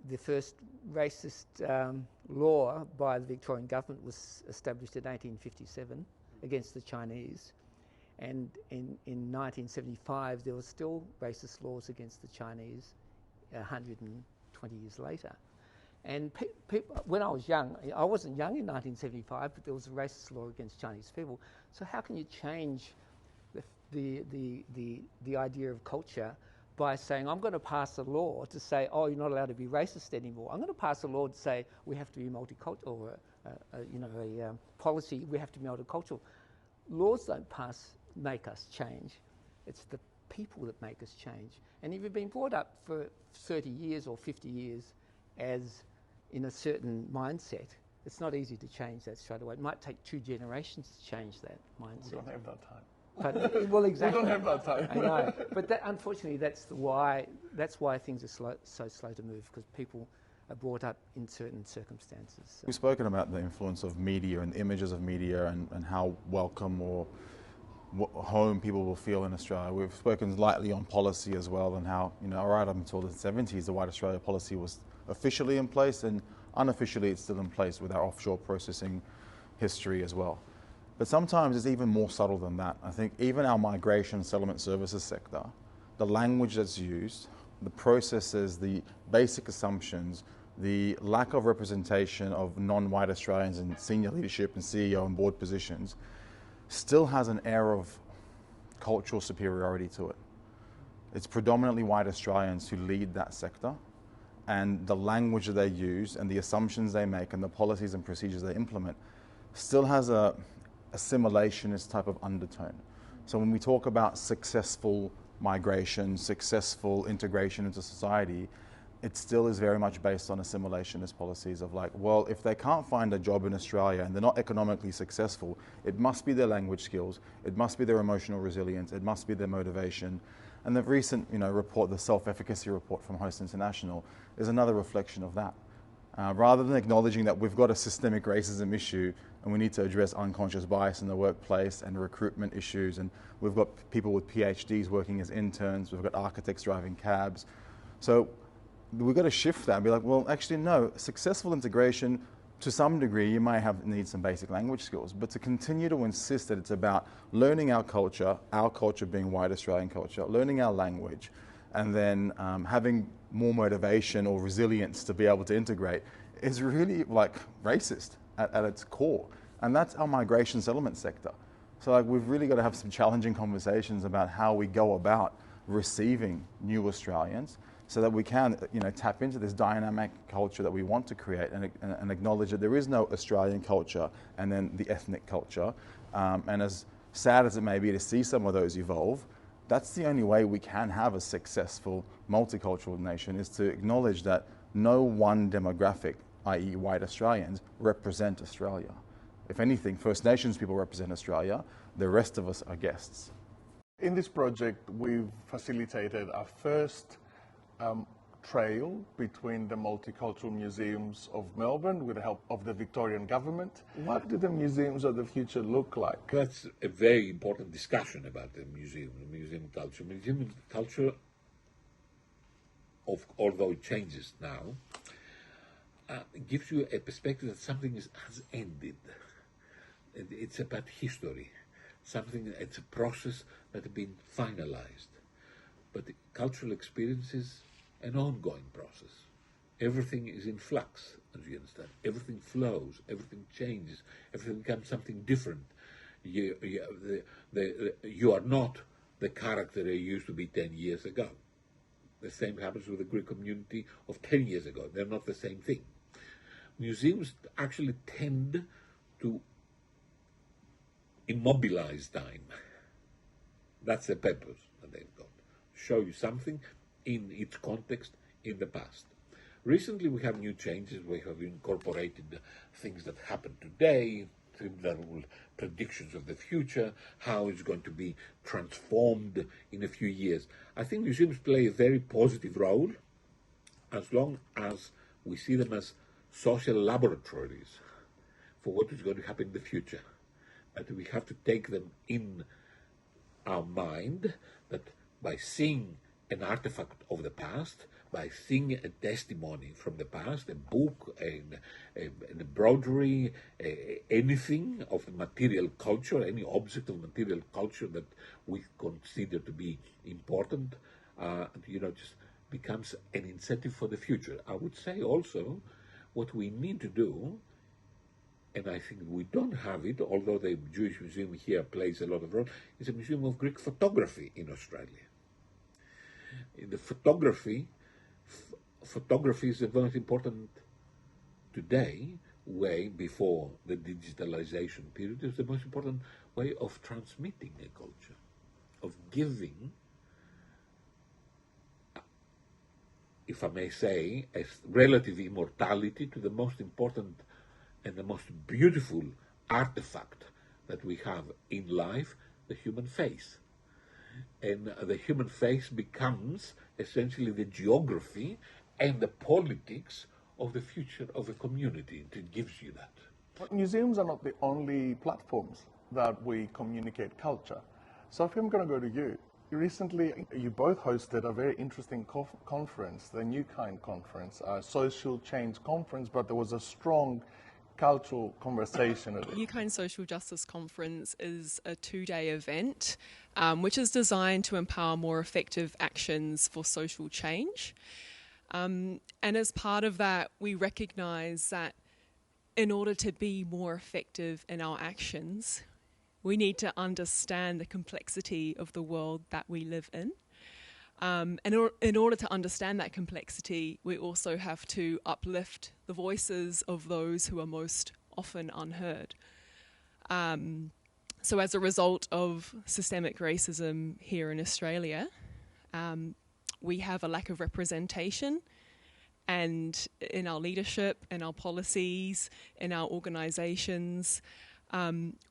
the first racist law by the Victorian government was established in 1857 against the Chinese, and in 1975 there were still racist laws against the Chinese 120 years later. And when I was young, I wasn't young in 1975, but there was a racist law against Chinese people. So how can you change the idea of culture by saying, I'm going to pass a law to say, oh, you're not allowed to be racist anymore. I'm going to pass a law to say we have to be multicultural, or a policy, we have to be multicultural. Laws don't make us change. It's the people that make us change. And if you've been brought up for 30 years or 50 years as in a certain mindset, it's not easy to change that straight away. It might take 2 generations to change that mindset. We don't have that time. But, well, exactly. We don't have that time. I know. But unfortunately, that's why things are so slow to move, because people are brought up in certain circumstances. So. We've spoken about the influence of media and images of media, and how welcome or home people will feel in Australia. We've spoken lightly on policy as well, and how, right up until the 70s, the White Australia policy was officially in place, and Unofficially, it's still in place with our offshore processing history as well. But sometimes it's even more subtle than that. I think even our migration settlement services sector, the language that's used, the processes, the basic assumptions, the lack of representation of non-white Australians in senior leadership and CEO and board positions still has an air of cultural superiority to it. It's predominantly white Australians who lead that sector, and the language that they use and the assumptions they make and the policies and procedures they implement still has a assimilationist type of undertone. So when we talk about successful migration, successful integration into society, it still is very much based on assimilationist policies of like, well, if they can't find a job in Australia and they're not economically successful, it must be their language skills, it must be their emotional resilience, it must be their motivation. And the recent report, the self-efficacy report from Host International, is another reflection of that. Rather than acknowledging that we've got a systemic racism issue and we need to address unconscious bias in the workplace and recruitment issues, and we've got people with PhDs working as interns, we've got architects driving cabs. So we've got to shift that and be like, well, actually, no, successful integration, to some degree, you may need some basic language skills, but to continue to insist that it's about learning our culture being white Australian culture, learning our language, and then having more motivation or resilience to be able to integrate is really like racist at its core. And that's our migration settlement sector. So like, we've really got to have some challenging conversations about how we go about receiving new Australians so that we can tap into this dynamic culture that we want to create and acknowledge that there is no Australian culture and then the ethnic culture. And as sad as it may be to see some of those evolve, that's the only way we can have a successful multicultural nation, is to acknowledge that no one demographic, i.e. white Australians, represent Australia. If anything, First Nations people represent Australia, the rest of us are guests. In this project, we've facilitated our first trail between the Multicultural Museums of Melbourne with the help of the Victorian government. What do the museums of the future look like? That's a very important discussion about the museum culture. Museum culture, although it changes now, gives you a perspective that something has ended. It's about history. It's a process that has been finalized. But the cultural experience is an ongoing process. Everything is in flux, as you understand. Everything flows, everything changes, everything becomes something different. You are not the character you used to be 10 years ago. The same happens with the Greek community of 10 years ago. They're not the same thing. Museums actually tend to immobilize time. That's the purpose that they've got. Show you something in its context in the past. Recently we have new changes. We have incorporated things that happen today, things that will predictions of the future, how it's going to be transformed in a few years. I think museums play a very positive role as long as we see them as social laboratories for what is going to happen in the future. But we have to take them in our mind that by seeing an artifact of the past, by seeing a testimony from the past, a book, a embroidery, anything of material culture, any object of material culture that we consider to be important, just becomes an incentive for the future. I would say also what we need to do, and I think we don't have it, although the Jewish Museum here plays a lot of role, is a museum of Greek photography in Australia. In the photography is the most important today way, before the digitalization period, is the most important way of transmitting a culture, of giving, if I may say, a relative immortality to the most important and the most beautiful artifact that we have in life, the human face. And the human face becomes essentially the geography and the politics of the future of a community. It gives you that. But museums are not the only platforms that we communicate culture. So if I'm going to go to you, recently you both hosted a very interesting conference, the New Kind Conference, a social change conference, but there was a strong cultural conversation at it. New Kind Social Justice Conference is a 2-day event which is designed to empower more effective actions for social change. And as part of that, we recognise that in order to be more effective in our actions, we need to understand the complexity of the world that we live in. And in order to understand that complexity, we also have to uplift the voices of those who are most often unheard. So as a result of systemic racism here in Australia, we have a lack of representation and in our leadership, in our policies, in our organisations,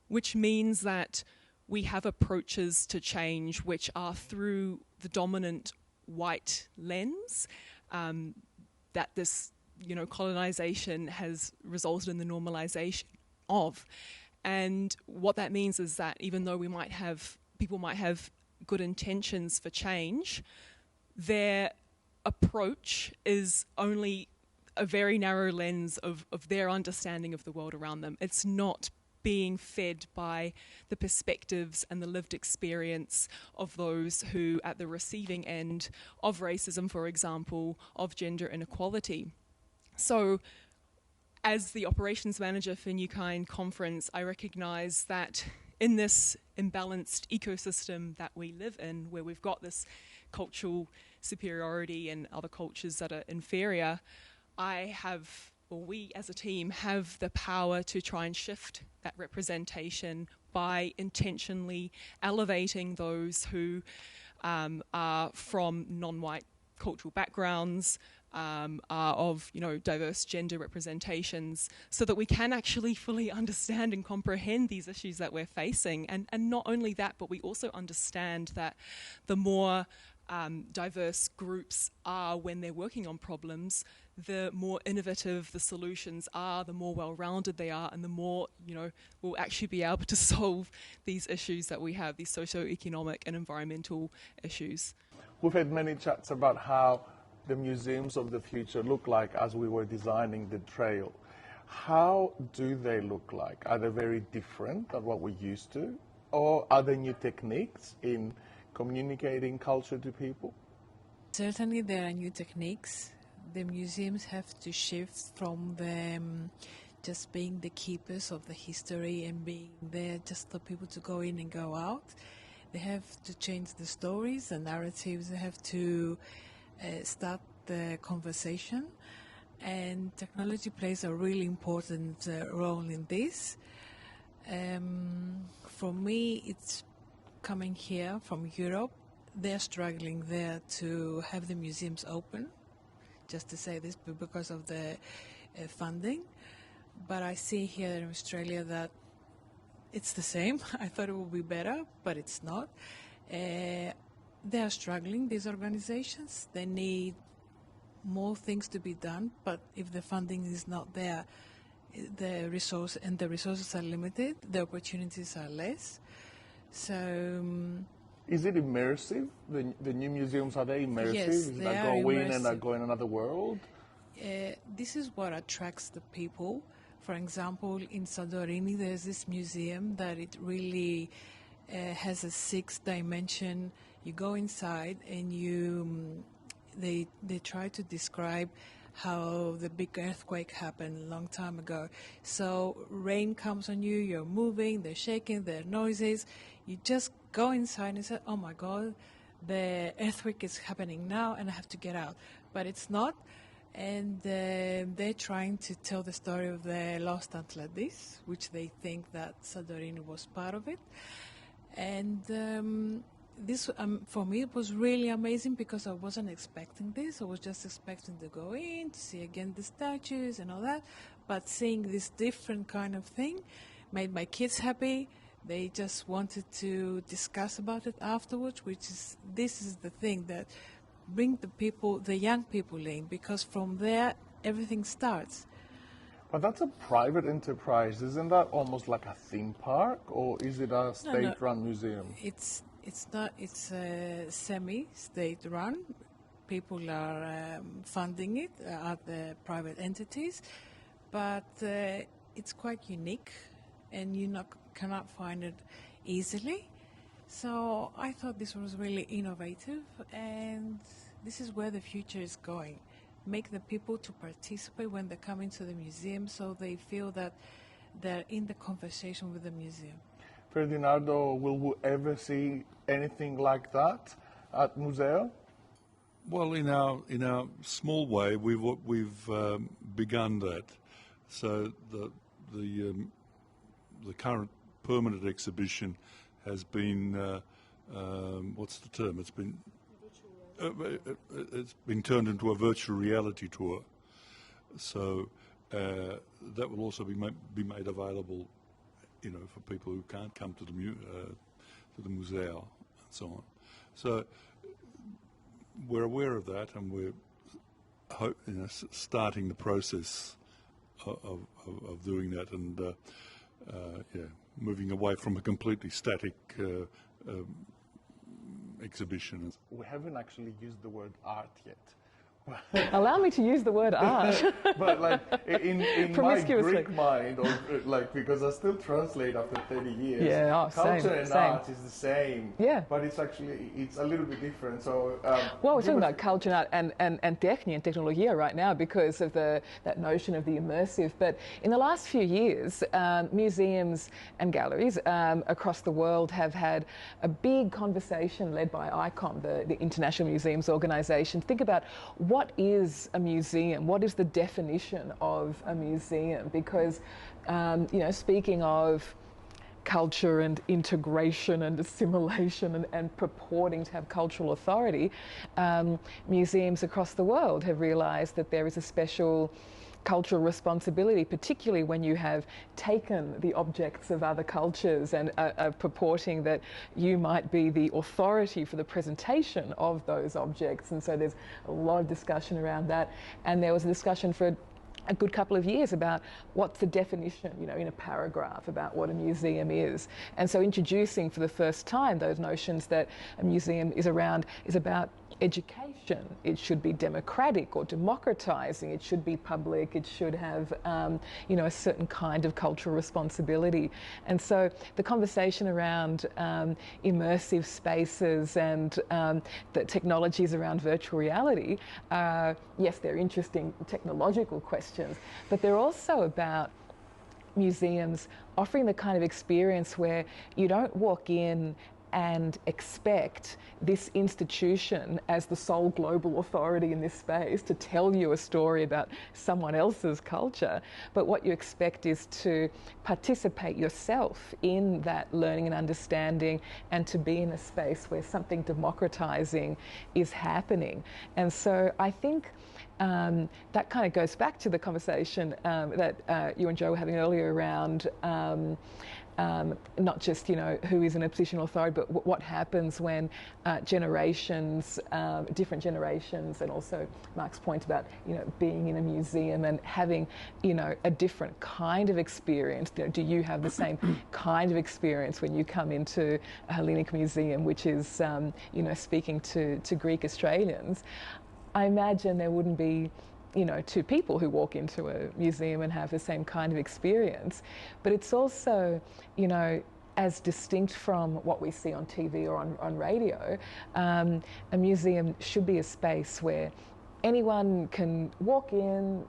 which means that we have approaches to change which are through the dominant white lens that this, colonisation has resulted in the normalisation of. And what that means is that even though people might have good intentions for change, their approach is only a very narrow lens of their understanding of the world around them. It's not being fed by the perspectives and the lived experience of those who at the receiving end of racism, for example, of gender inequality. So as the operations manager for New Kind Conference, I recognise that in this imbalanced ecosystem that we live in, where we've got this cultural superiority and other cultures that are inferior, we as a team have the power to try and shift that representation by intentionally elevating those who are from non-white cultural backgrounds, are of diverse gender representations, so that we can actually fully understand and comprehend these issues that we're facing. And not only that, but we also understand that the more diverse groups are when they're working on problems, the more innovative the solutions are, the more well-rounded they are, and the more, we'll actually be able to solve these issues that we have, these socio-economic and environmental issues. We've had many chats about how the museums of the future look like as we were designing the trail. How do they look like? Are they very different than what we used to? Or are there new techniques in communicating culture to people? Certainly there are new techniques. The museums have to shift from them just being the keepers of the history and being there just for people to go in and go out. They have to change the stories, the narratives. They have to start the conversation, and technology plays a really important role in this. For me, it's coming here from Europe. They're struggling there to have the museums open, just to say this, because of the funding. But I see here in Australia that it's the same. I thought it would be better, but it's not. They are struggling, these organizations. They need more things to be done, but if the funding is not there, the resources are limited, the opportunities are less. So is it immersive? The new museums, are they immersive? Yes, they go in and are go in another world? This is what attracts the people. For example, in Santorini, there's this museum that it really has a 6th dimension. You go inside and they try to describe how the big earthquake happened a long time ago. So rain comes on you, you're moving, they're shaking, there are noises. You just go inside and say, oh my God, the earthquake is happening now and I have to get out. But it's not. And they're trying to tell the story of the lost Atlantis, which they think that Santorini was part of it. And this, for me, it was really amazing because I wasn't expecting this. I was just expecting to go in, to see again the statues and all that. But seeing this different kind of thing made my kids happy. They just wanted to discuss about it afterwards, this is the thing that bring the young people in, because from there everything starts. But that's a private enterprise. Isn't that almost like a theme park, or is it a state-run museum? it's not. It's semi-state run. People are funding it, the private entities, but it's quite unique, and you cannot find it easily. So I thought this was really innovative, and this is where the future is going. Make the people to participate when they come into the museum, so they feel that they're in the conversation with the museum. Ferdinando, will we ever see anything like that at Museo? Well, in our small way, we've begun that. So the current permanent exhibition has been what's the term? It's been turned into a virtual reality tour. So that will also be made available, for people who can't come to the museo and so on. So we're aware of that, and we're starting the process of doing that, and moving away from a completely static exhibition. We haven't actually used the word art yet. Allow me to use the word art. But like in my Greek mind, or because I still translate after 30 years, culture and art is the same. Yeah. But it's a little bit different. So well, we're talking about culture and art and techni and technologia right now because of that notion of the immersive. But in the last few years, museums and galleries across the world have had a big conversation led by ICOM, the International Museums Organization. Think about what is a museum? What is the definition of a museum? Because, speaking of culture and integration and assimilation and purporting to have cultural authority, museums across the world have realised that there is a special cultural responsibility, particularly when you have taken the objects of other cultures and are purporting that you might be the authority for the presentation of those objects. And so there's a lot of discussion around that. And there was a discussion for a good couple of years about what's the definition, in a paragraph about what a museum is. And so introducing for the first time those notions that a museum is about education. It should be democratic or democratizing. It should be public. It should have, a certain kind of cultural responsibility. And so the conversation around immersive spaces and the technologies around virtual reality, yes, they're interesting technological questions, but they're also about museums offering the kind of experience where you don't walk in and expect this institution as the sole global authority in this space to tell you a story about someone else's culture, but what you expect is to participate yourself in that learning and understanding and to be in a space where something democratizing is happening. And so I think that kind of goes back to the conversation that you and Joe were having earlier around not just, who is in a position of authority, but what happens when generations, different generations, and also Mark's point about, being in a museum and having, a different kind of experience. Do you have the same kind of experience when you come into a Hellenic museum, which is, speaking to Greek Australians? I imagine there wouldn't be two people who walk into a museum and have the same kind of experience. But it's also, as distinct from what we see on TV or on radio, a museum should be a space where anyone can walk in,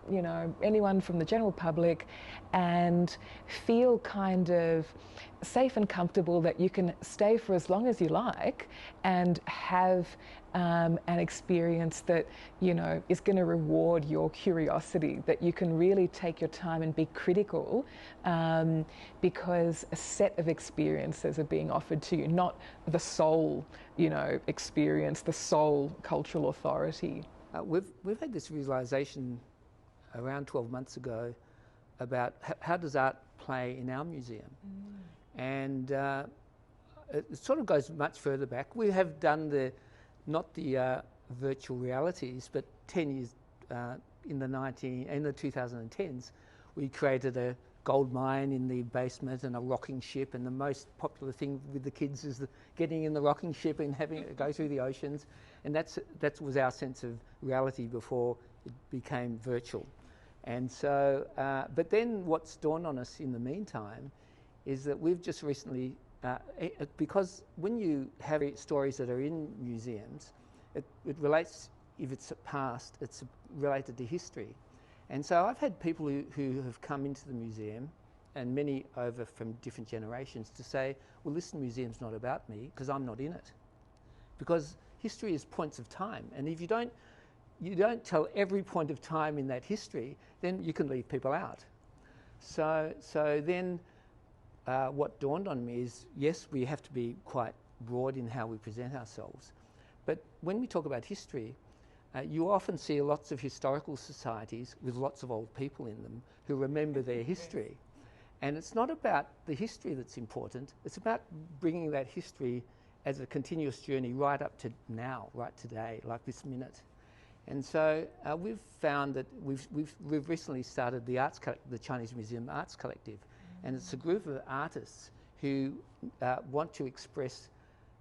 anyone from the general public, and feel kind of safe and comfortable that you can stay for as long as you like and have an experience that, is going to reward your curiosity, that you can really take your time and be critical because a set of experiences are being offered to you, not the sole, experience, the sole cultural authority. We've had this realisation around 12 months ago about how does art play in our museum. And it sort of goes much further back. We have done not the virtual realities, but 10 years in the 2010s, we created gold mine in the basement and a rocking ship, and the most popular thing with the kids is getting in the rocking ship and having it go through the oceans. And that was our sense of reality before it became virtual. And so, but then what's dawned on us in the meantime is that we've just recently, because when you have stories that are in museums, it relates, if it's past, it's related to history. And so I've had people who have come into the museum, and many over from different generations, to say, well, this museum's not about me because I'm not in it. Because history is points of time, and if you don't tell every point of time in that history, then you can leave people out. So then what dawned on me is, yes, we have to be quite broad in how we present ourselves. But when we talk about history, you often see lots of historical societies with lots of old people in them who remember their history. And it's not about the history that's important, it's about bringing that history as a continuous journey right up to now, right today, like this minute. And so we've found that we've recently started the Chinese Museum Arts Collective, and it's a group of artists who want to express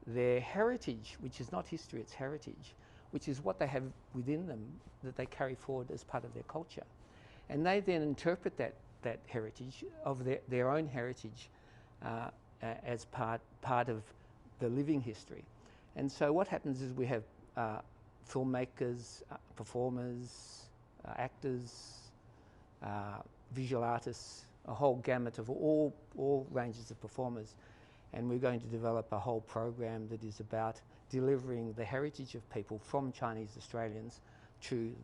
their heritage, which is not history, it's heritage, which is what they have within them that they carry forward as part of their culture. And they then interpret that heritage of their own heritage as part of the living history. And so what happens is we have filmmakers, performers, actors, visual artists, a whole gamut of all ranges of performers. And we're going to develop a whole program that is about delivering the heritage of people from Chinese Australians to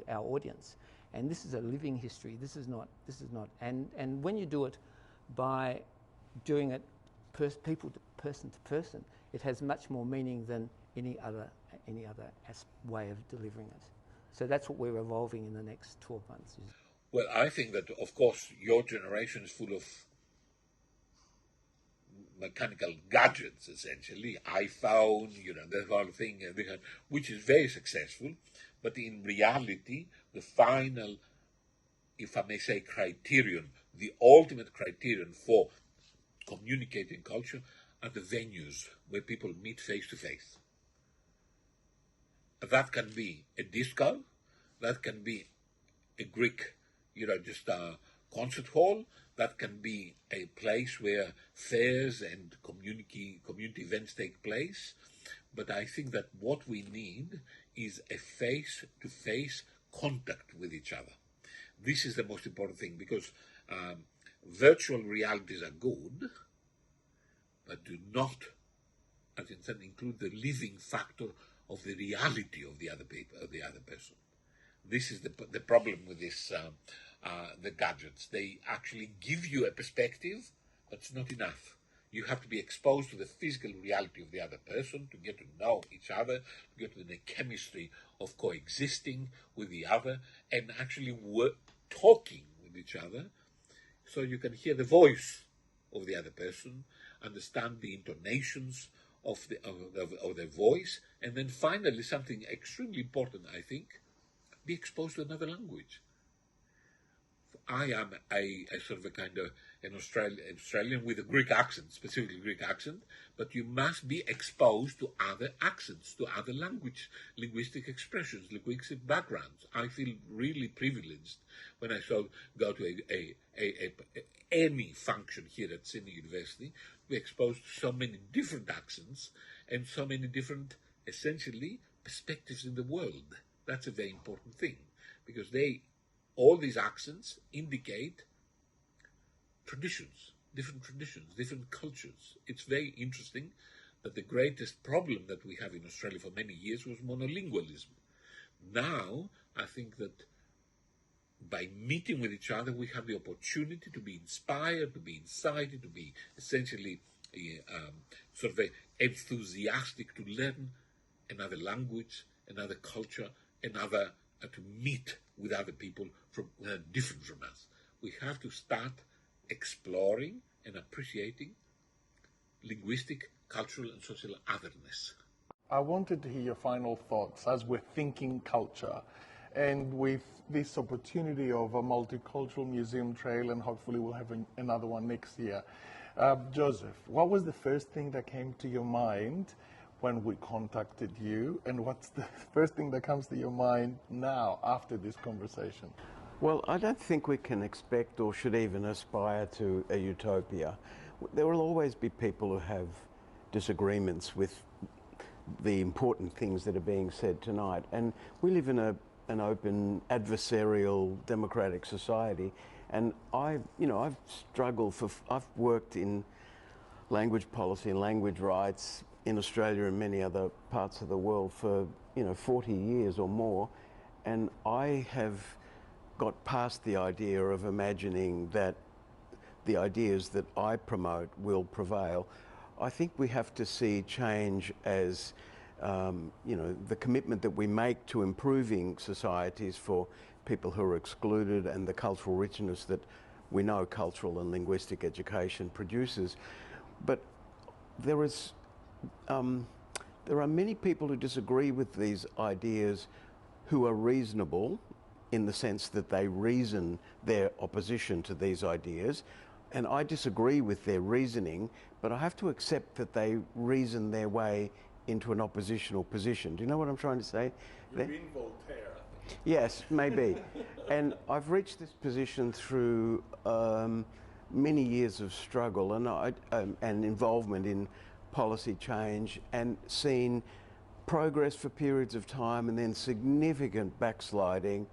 our audience. And this is a living history. This is not. And when you do it by doing it people to person, it has much more meaning than any other way of delivering it. So that's what we're evolving in the next 12 months. Well, I think that, of course, your generation is full of mechanical gadgets, essentially, iPhone, that whole thing, which is very successful. But in reality, the final, if I may say, criterion, the ultimate criterion for communicating culture are the venues where people meet face to face. That can be a disco, that can be a Greek, just a concert hall, that can be a place where fairs and community events take place. But I think that what we need is a face-to-face contact with each other. This is the most important thing, because virtual realities are good, but do not, as in said, include the living factor of the reality of the other person. This is the problem with this, the gadgets. They actually give you a perspective, but it's not enough. You have to be exposed to the physical reality of the other person to get to know each other, to get to the chemistry of coexisting with the other, and actually talking with each other, so you can hear the voice of the other person, understand the intonations of their voice, and then finally, something extremely important, I think, be exposed to another language. I am a sort of a kind of an Australian with a Greek accent, specifically Greek accent, but you must be exposed to other accents, to other linguistic expressions, linguistic backgrounds. I feel really privileged when I go to any function here at Sydney University, to be exposed to so many different accents and so many different, essentially, perspectives in the world. That's a very important thing, because all these accents indicate traditions, different cultures. It's very interesting that the greatest problem that we have in Australia for many years was monolingualism. Now, I think that by meeting with each other, we have the opportunity to be inspired, to be incited, to be essentially sort of enthusiastic to learn another language, another culture, to meet with other people different from us. We have to start exploring and appreciating linguistic, cultural, and social otherness. I wanted to hear your final thoughts as we're thinking culture And with this opportunity of a multicultural museum trail, and hopefully we'll have another one next year. Joseph, what was the first thing that came to your mind when we contacted you, and what's the first thing that comes to your mind now after this conversation? Well, I don't think we can expect or should even aspire to a utopia. There will always be people who have disagreements with the important things that are being said tonight, and we live in an open, adversarial, democratic society. And I've struggled I've worked in language policy and language rights in Australia and many other parts of the world for 40 years or more, and I have got past the idea of imagining that the ideas that I promote will prevail. I think we have to see change as the commitment that we make to improving societies for people who are excluded, and the cultural richness that we know cultural and linguistic education produces. But there are many people who disagree with these ideas who are reasonable in the sense that they reason their opposition to these ideas. And I disagree with their reasoning, but I have to accept that they reason their way into an oppositional position. Do you know what I'm trying to say? You're being Voltaire. Yes, maybe. And I've reached this position through many years of struggle and involvement in policy change, and seen progress for periods of time and then significant backsliding,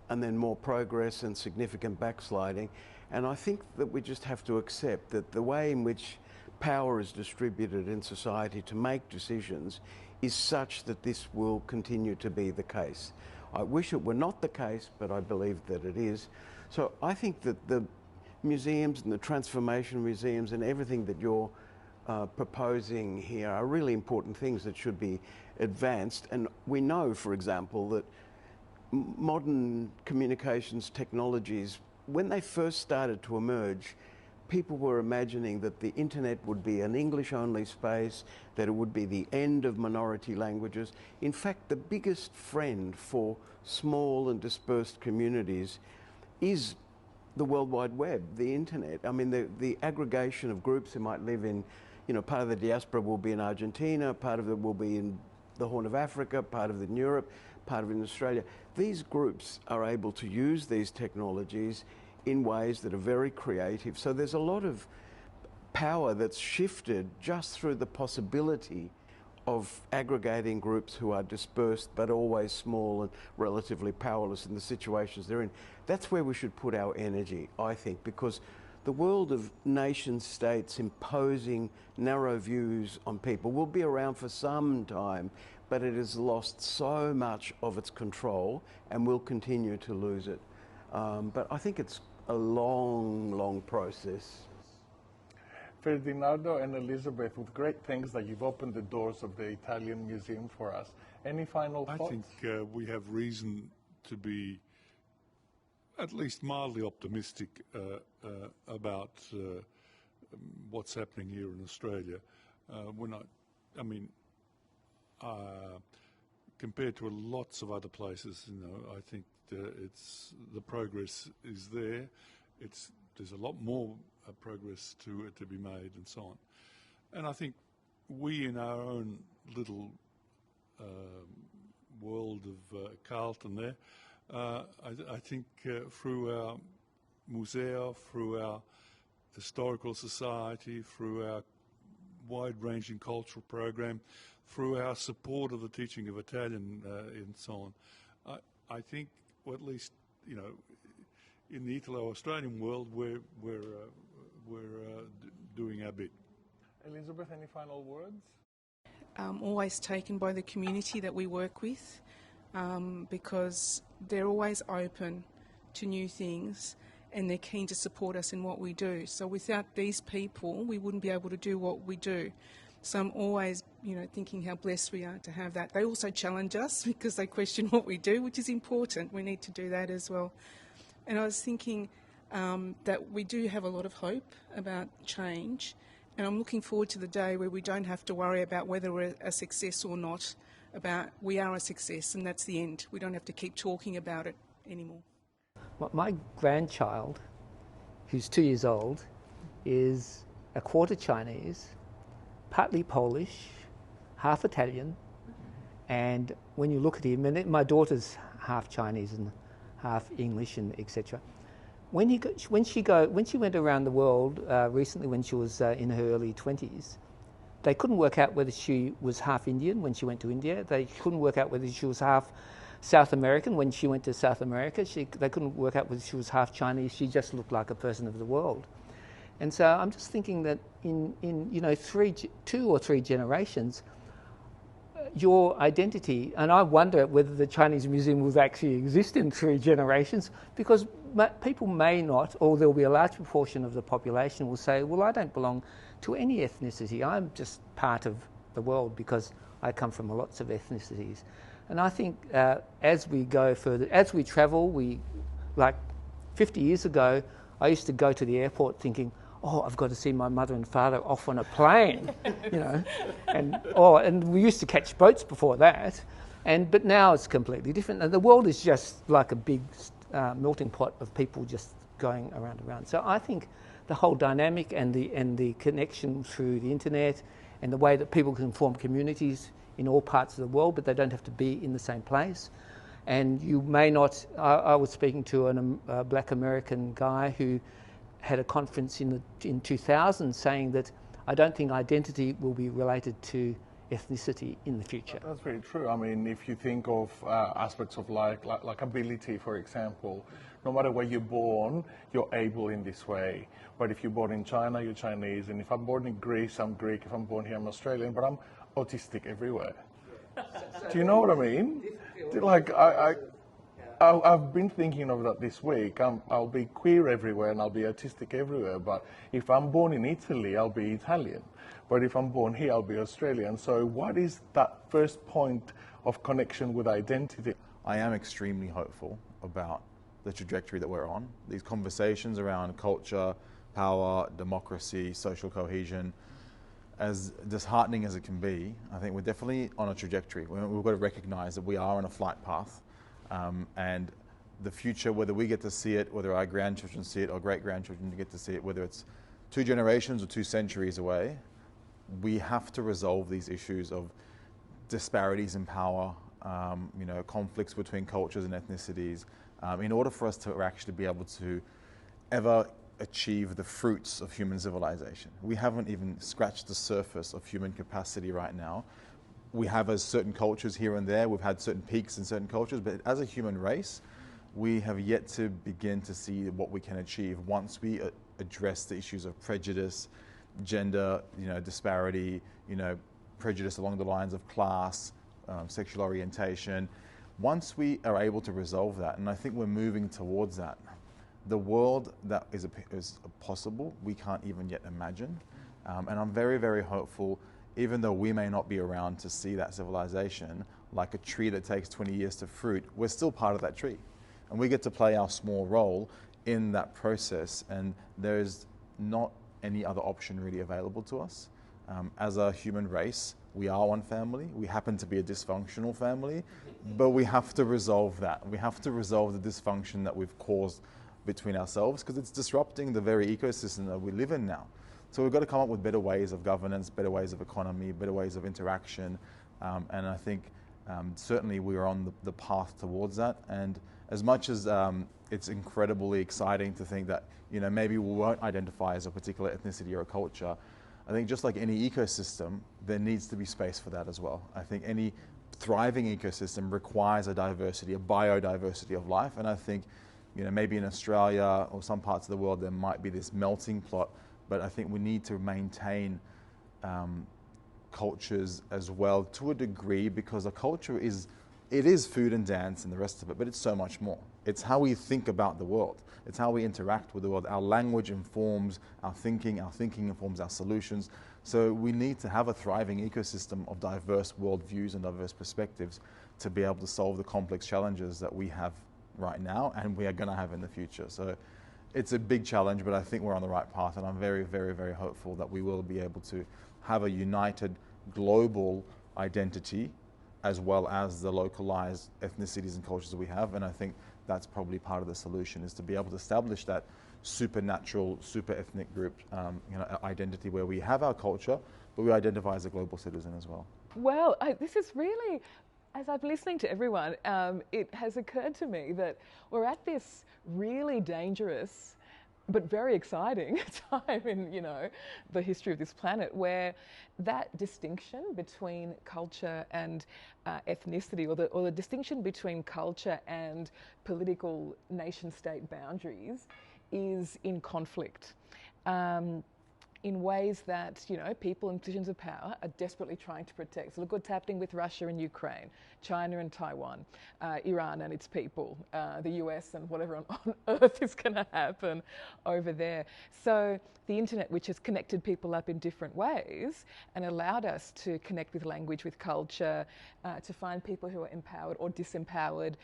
and then more progress and significant backsliding. And I think that we just have to accept that the way in which power is distributed in society to make decisions is such that this will continue to be the case. I wish it were not the case, but I believe that it is. So I think that the museums and the transformation museums and everything that you're proposing here are really important things that should be advanced. And we know, for example, that modern communications technologies, when they first started to emerge, people were imagining that the internet would be an English-only space, that it would be the end of minority languages. In fact, the biggest friend for small and dispersed communities is the World Wide Web, the internet. I mean, the aggregation of groups who might live in, part of the diaspora will be in Argentina, part of it will be in the Horn of Africa, part of it in Europe, part of it in Australia. These groups are able to use these technologies in ways that are very creative. So there's a lot of power that's shifted just through the possibility of aggregating groups who are dispersed but always small and relatively powerless in the situations they're in. That's where we should put our energy, I think, because the world of nation states imposing narrow views on people will be around for some time, but it has lost so much of its control and will continue to lose it. But I think it's a long, long process. Ferdinando and Elizabeth, with great thanks that you've opened the doors of the Italian Museum for us. Any final thoughts? I think we have reason to be at least mildly optimistic about what's happening here in Australia. Compared to lots of other places, I think the progress is there. There's a lot more progress to be made, and so on. And I think we, in our own little world of Carlton there, I think through our museo, through our historical society, through our wide-ranging cultural program, through our support of the teaching of Italian and so on, I think, or at least, in the Italo-Australian world, we're doing our bit. Elizabeth, any final words? Always taken by the community that we work with, because they're always open to new things and they're keen to support us in what we do. So without these people, we wouldn't be able to do what we do. So I'm always, thinking how blessed we are to have that. They also challenge us because they question what we do, which is important. We need to do that as well. And I was thinking that we do have a lot of hope about change, and I'm looking forward to the day where we don't have to worry about whether we're a success or not, about we are a success and that's the end. We don't have to keep talking about it anymore. My grandchild, who's 2 years old, is a quarter Chinese, partly Polish, half Italian, and when you look at him, and my daughter's half Chinese and half English and etc. When she went around the world recently, when she was in her early 20s, they couldn't work out whether she was half Indian when she went to India. They couldn't work out whether she was half South American when she went to South America. They couldn't work out whether she was half Chinese. She just looked like a person of the world. And so I'm just thinking that in 2 or 3 generations, your identity, and I wonder whether the Chinese Museum will actually exist in 3 generations, because people may not, or there will be a large proportion of the population will say, well, I don't belong to any ethnicity. I'm just part of the world because I come from lots of ethnicities. And I think as we go further, as we travel, like 50 years ago, I used to go to the airport thinking, oh, I've got to see my mother and father off on a plane, and we used to catch boats before that, but now it's completely different. And the world is just like a big melting pot of people just going around. So I think the whole dynamic and the connection through the internet and the way that people can form communities in all parts of the world, but they don't have to be in the same place. And you may not. I was speaking to a black American guy who had a conference in 2000 saying that I don't think identity will be related to ethnicity in the future. That's very true. I mean, if you think of aspects of like ability, for example, no matter where you're born, you're able in this way. But if you're born in China, you're Chinese. And if I'm born in Greece, I'm Greek. If I'm born here, I'm Australian. But I'm autistic everywhere. Do you know what I mean? Like, I've been thinking of that this week. I'll be queer everywhere and I'll be autistic everywhere. But if I'm born in Italy, I'll be Italian. But if I'm born here, I'll be Australian. So what is that first point of connection with identity? I am extremely hopeful about the trajectory that we're on. These conversations around culture, power, democracy, social cohesion, as disheartening as it can be, I think we're definitely on a trajectory. We've got to recognize that we are on a flight path. And the future, whether we get to see it, whether our grandchildren see it or great-grandchildren get to see it, whether it's 2 generations or 2 centuries away, we have to resolve these issues of disparities in power, conflicts between cultures and ethnicities, in order for us to actually be able to ever achieve the fruits of human civilization. We haven't even scratched the surface of human capacity right now. We have as certain cultures here and there, we've had certain peaks in certain cultures, but as a human race, we have yet to begin to see what we can achieve once we address the issues of prejudice, gender, disparity, prejudice along the lines of class, sexual orientation. Once we are able to resolve that, and I think we're moving towards that, the world that is possible, we can't even yet imagine. And I'm very, very hopeful, even though we may not be around to see that civilization, like a tree that takes 20 years to fruit, we're still part of that tree. And we get to play our small role in that process, and there's not any other option really available to us. As a human race, we are one family. We happen to be a dysfunctional family, but we have to resolve that. We have to resolve the dysfunction that we've caused between ourselves, because it's disrupting the very ecosystem that we live in now. So we've got to come up with better ways of governance, better ways of economy, better ways of interaction. And I think certainly we are on the path towards that. And as much as it's incredibly exciting to think that, maybe we won't identify as a particular ethnicity or a culture, I think just like any ecosystem, there needs to be space for that as well. I think any thriving ecosystem requires a diversity, a biodiversity of life. And I think, maybe in Australia or some parts of the world, there might be this melting pot, but I think we need to maintain cultures as well to a degree, because a culture is food and dance and the rest of it, but it's so much more. It's how we think about the world. It's how we interact with the world. Our language informs our thinking informs our solutions. So we need to have a thriving ecosystem of diverse worldviews and diverse perspectives to be able to solve the complex challenges that we have right now and we are going to have in the future. So it's a big challenge, but I think we're on the right path, and I'm very, very, very hopeful that we will be able to have a united global identity as well as the localized ethnicities and cultures that we have. And I think that's probably part of the solution, is to be able to establish that supernatural, super ethnic group identity where we have our culture, but we identify as a global citizen as well. Well, this is really, as I'm listening to everyone, it has occurred to me that we're at this really dangerous but very exciting time in, the history of this planet, where that distinction between culture and ethnicity, or the distinction between culture and political nation-state boundaries, is in conflict. In ways that, people in positions of power are desperately trying to protect. So look what's happening with Russia and Ukraine, China and Taiwan, Iran and its people, the US and whatever on earth is going to happen over there. So the internet, which has connected people up in different ways and allowed us to connect with language, with culture, to find people who are empowered or disempowered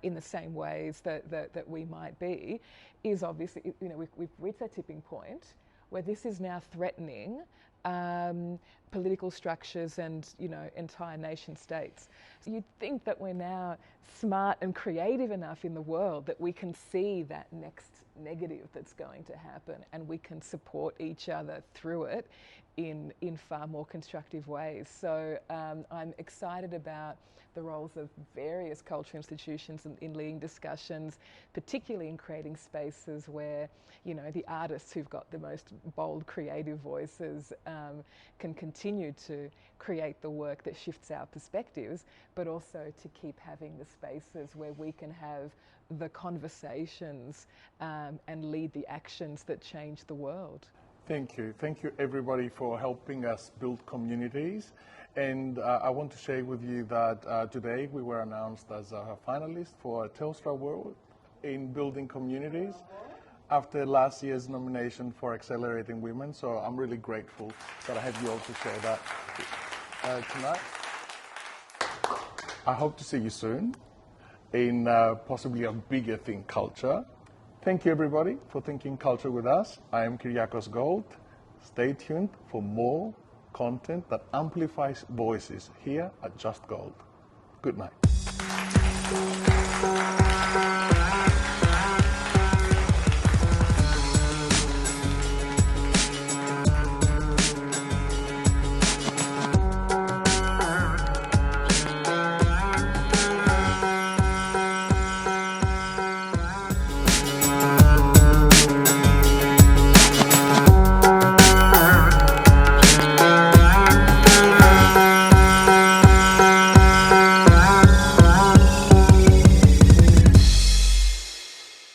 in the same ways that we might be, is obviously, we've reached that tipping point where this is now threatening political structures and, entire nation states. So you'd think that we're now smart and creative enough in the world that we can see that next negative that's going to happen, and we can support each other through it in far more constructive ways. So I'm excited about the roles of various cultural institutions in leading discussions, particularly in creating spaces where, the artists who've got the most bold, creative voices can continue to create the work that shifts our perspectives, but also to keep having the spaces where we can have the conversations and lead the actions that change the world. Thank you. Thank you, everybody, for helping us build communities. And I want to share with you that today we were announced as a finalist for a Telstra Award in building communities after last year's nomination for Accelerating Women. So I'm really grateful that I have you all to share that tonight. I hope to see you soon in possibly a bigger Think Culture. Thank you, everybody, for thinking culture with us. I am Kyriakos Gold. Stay tuned for more content that amplifies voices here at Just Gold. Good night.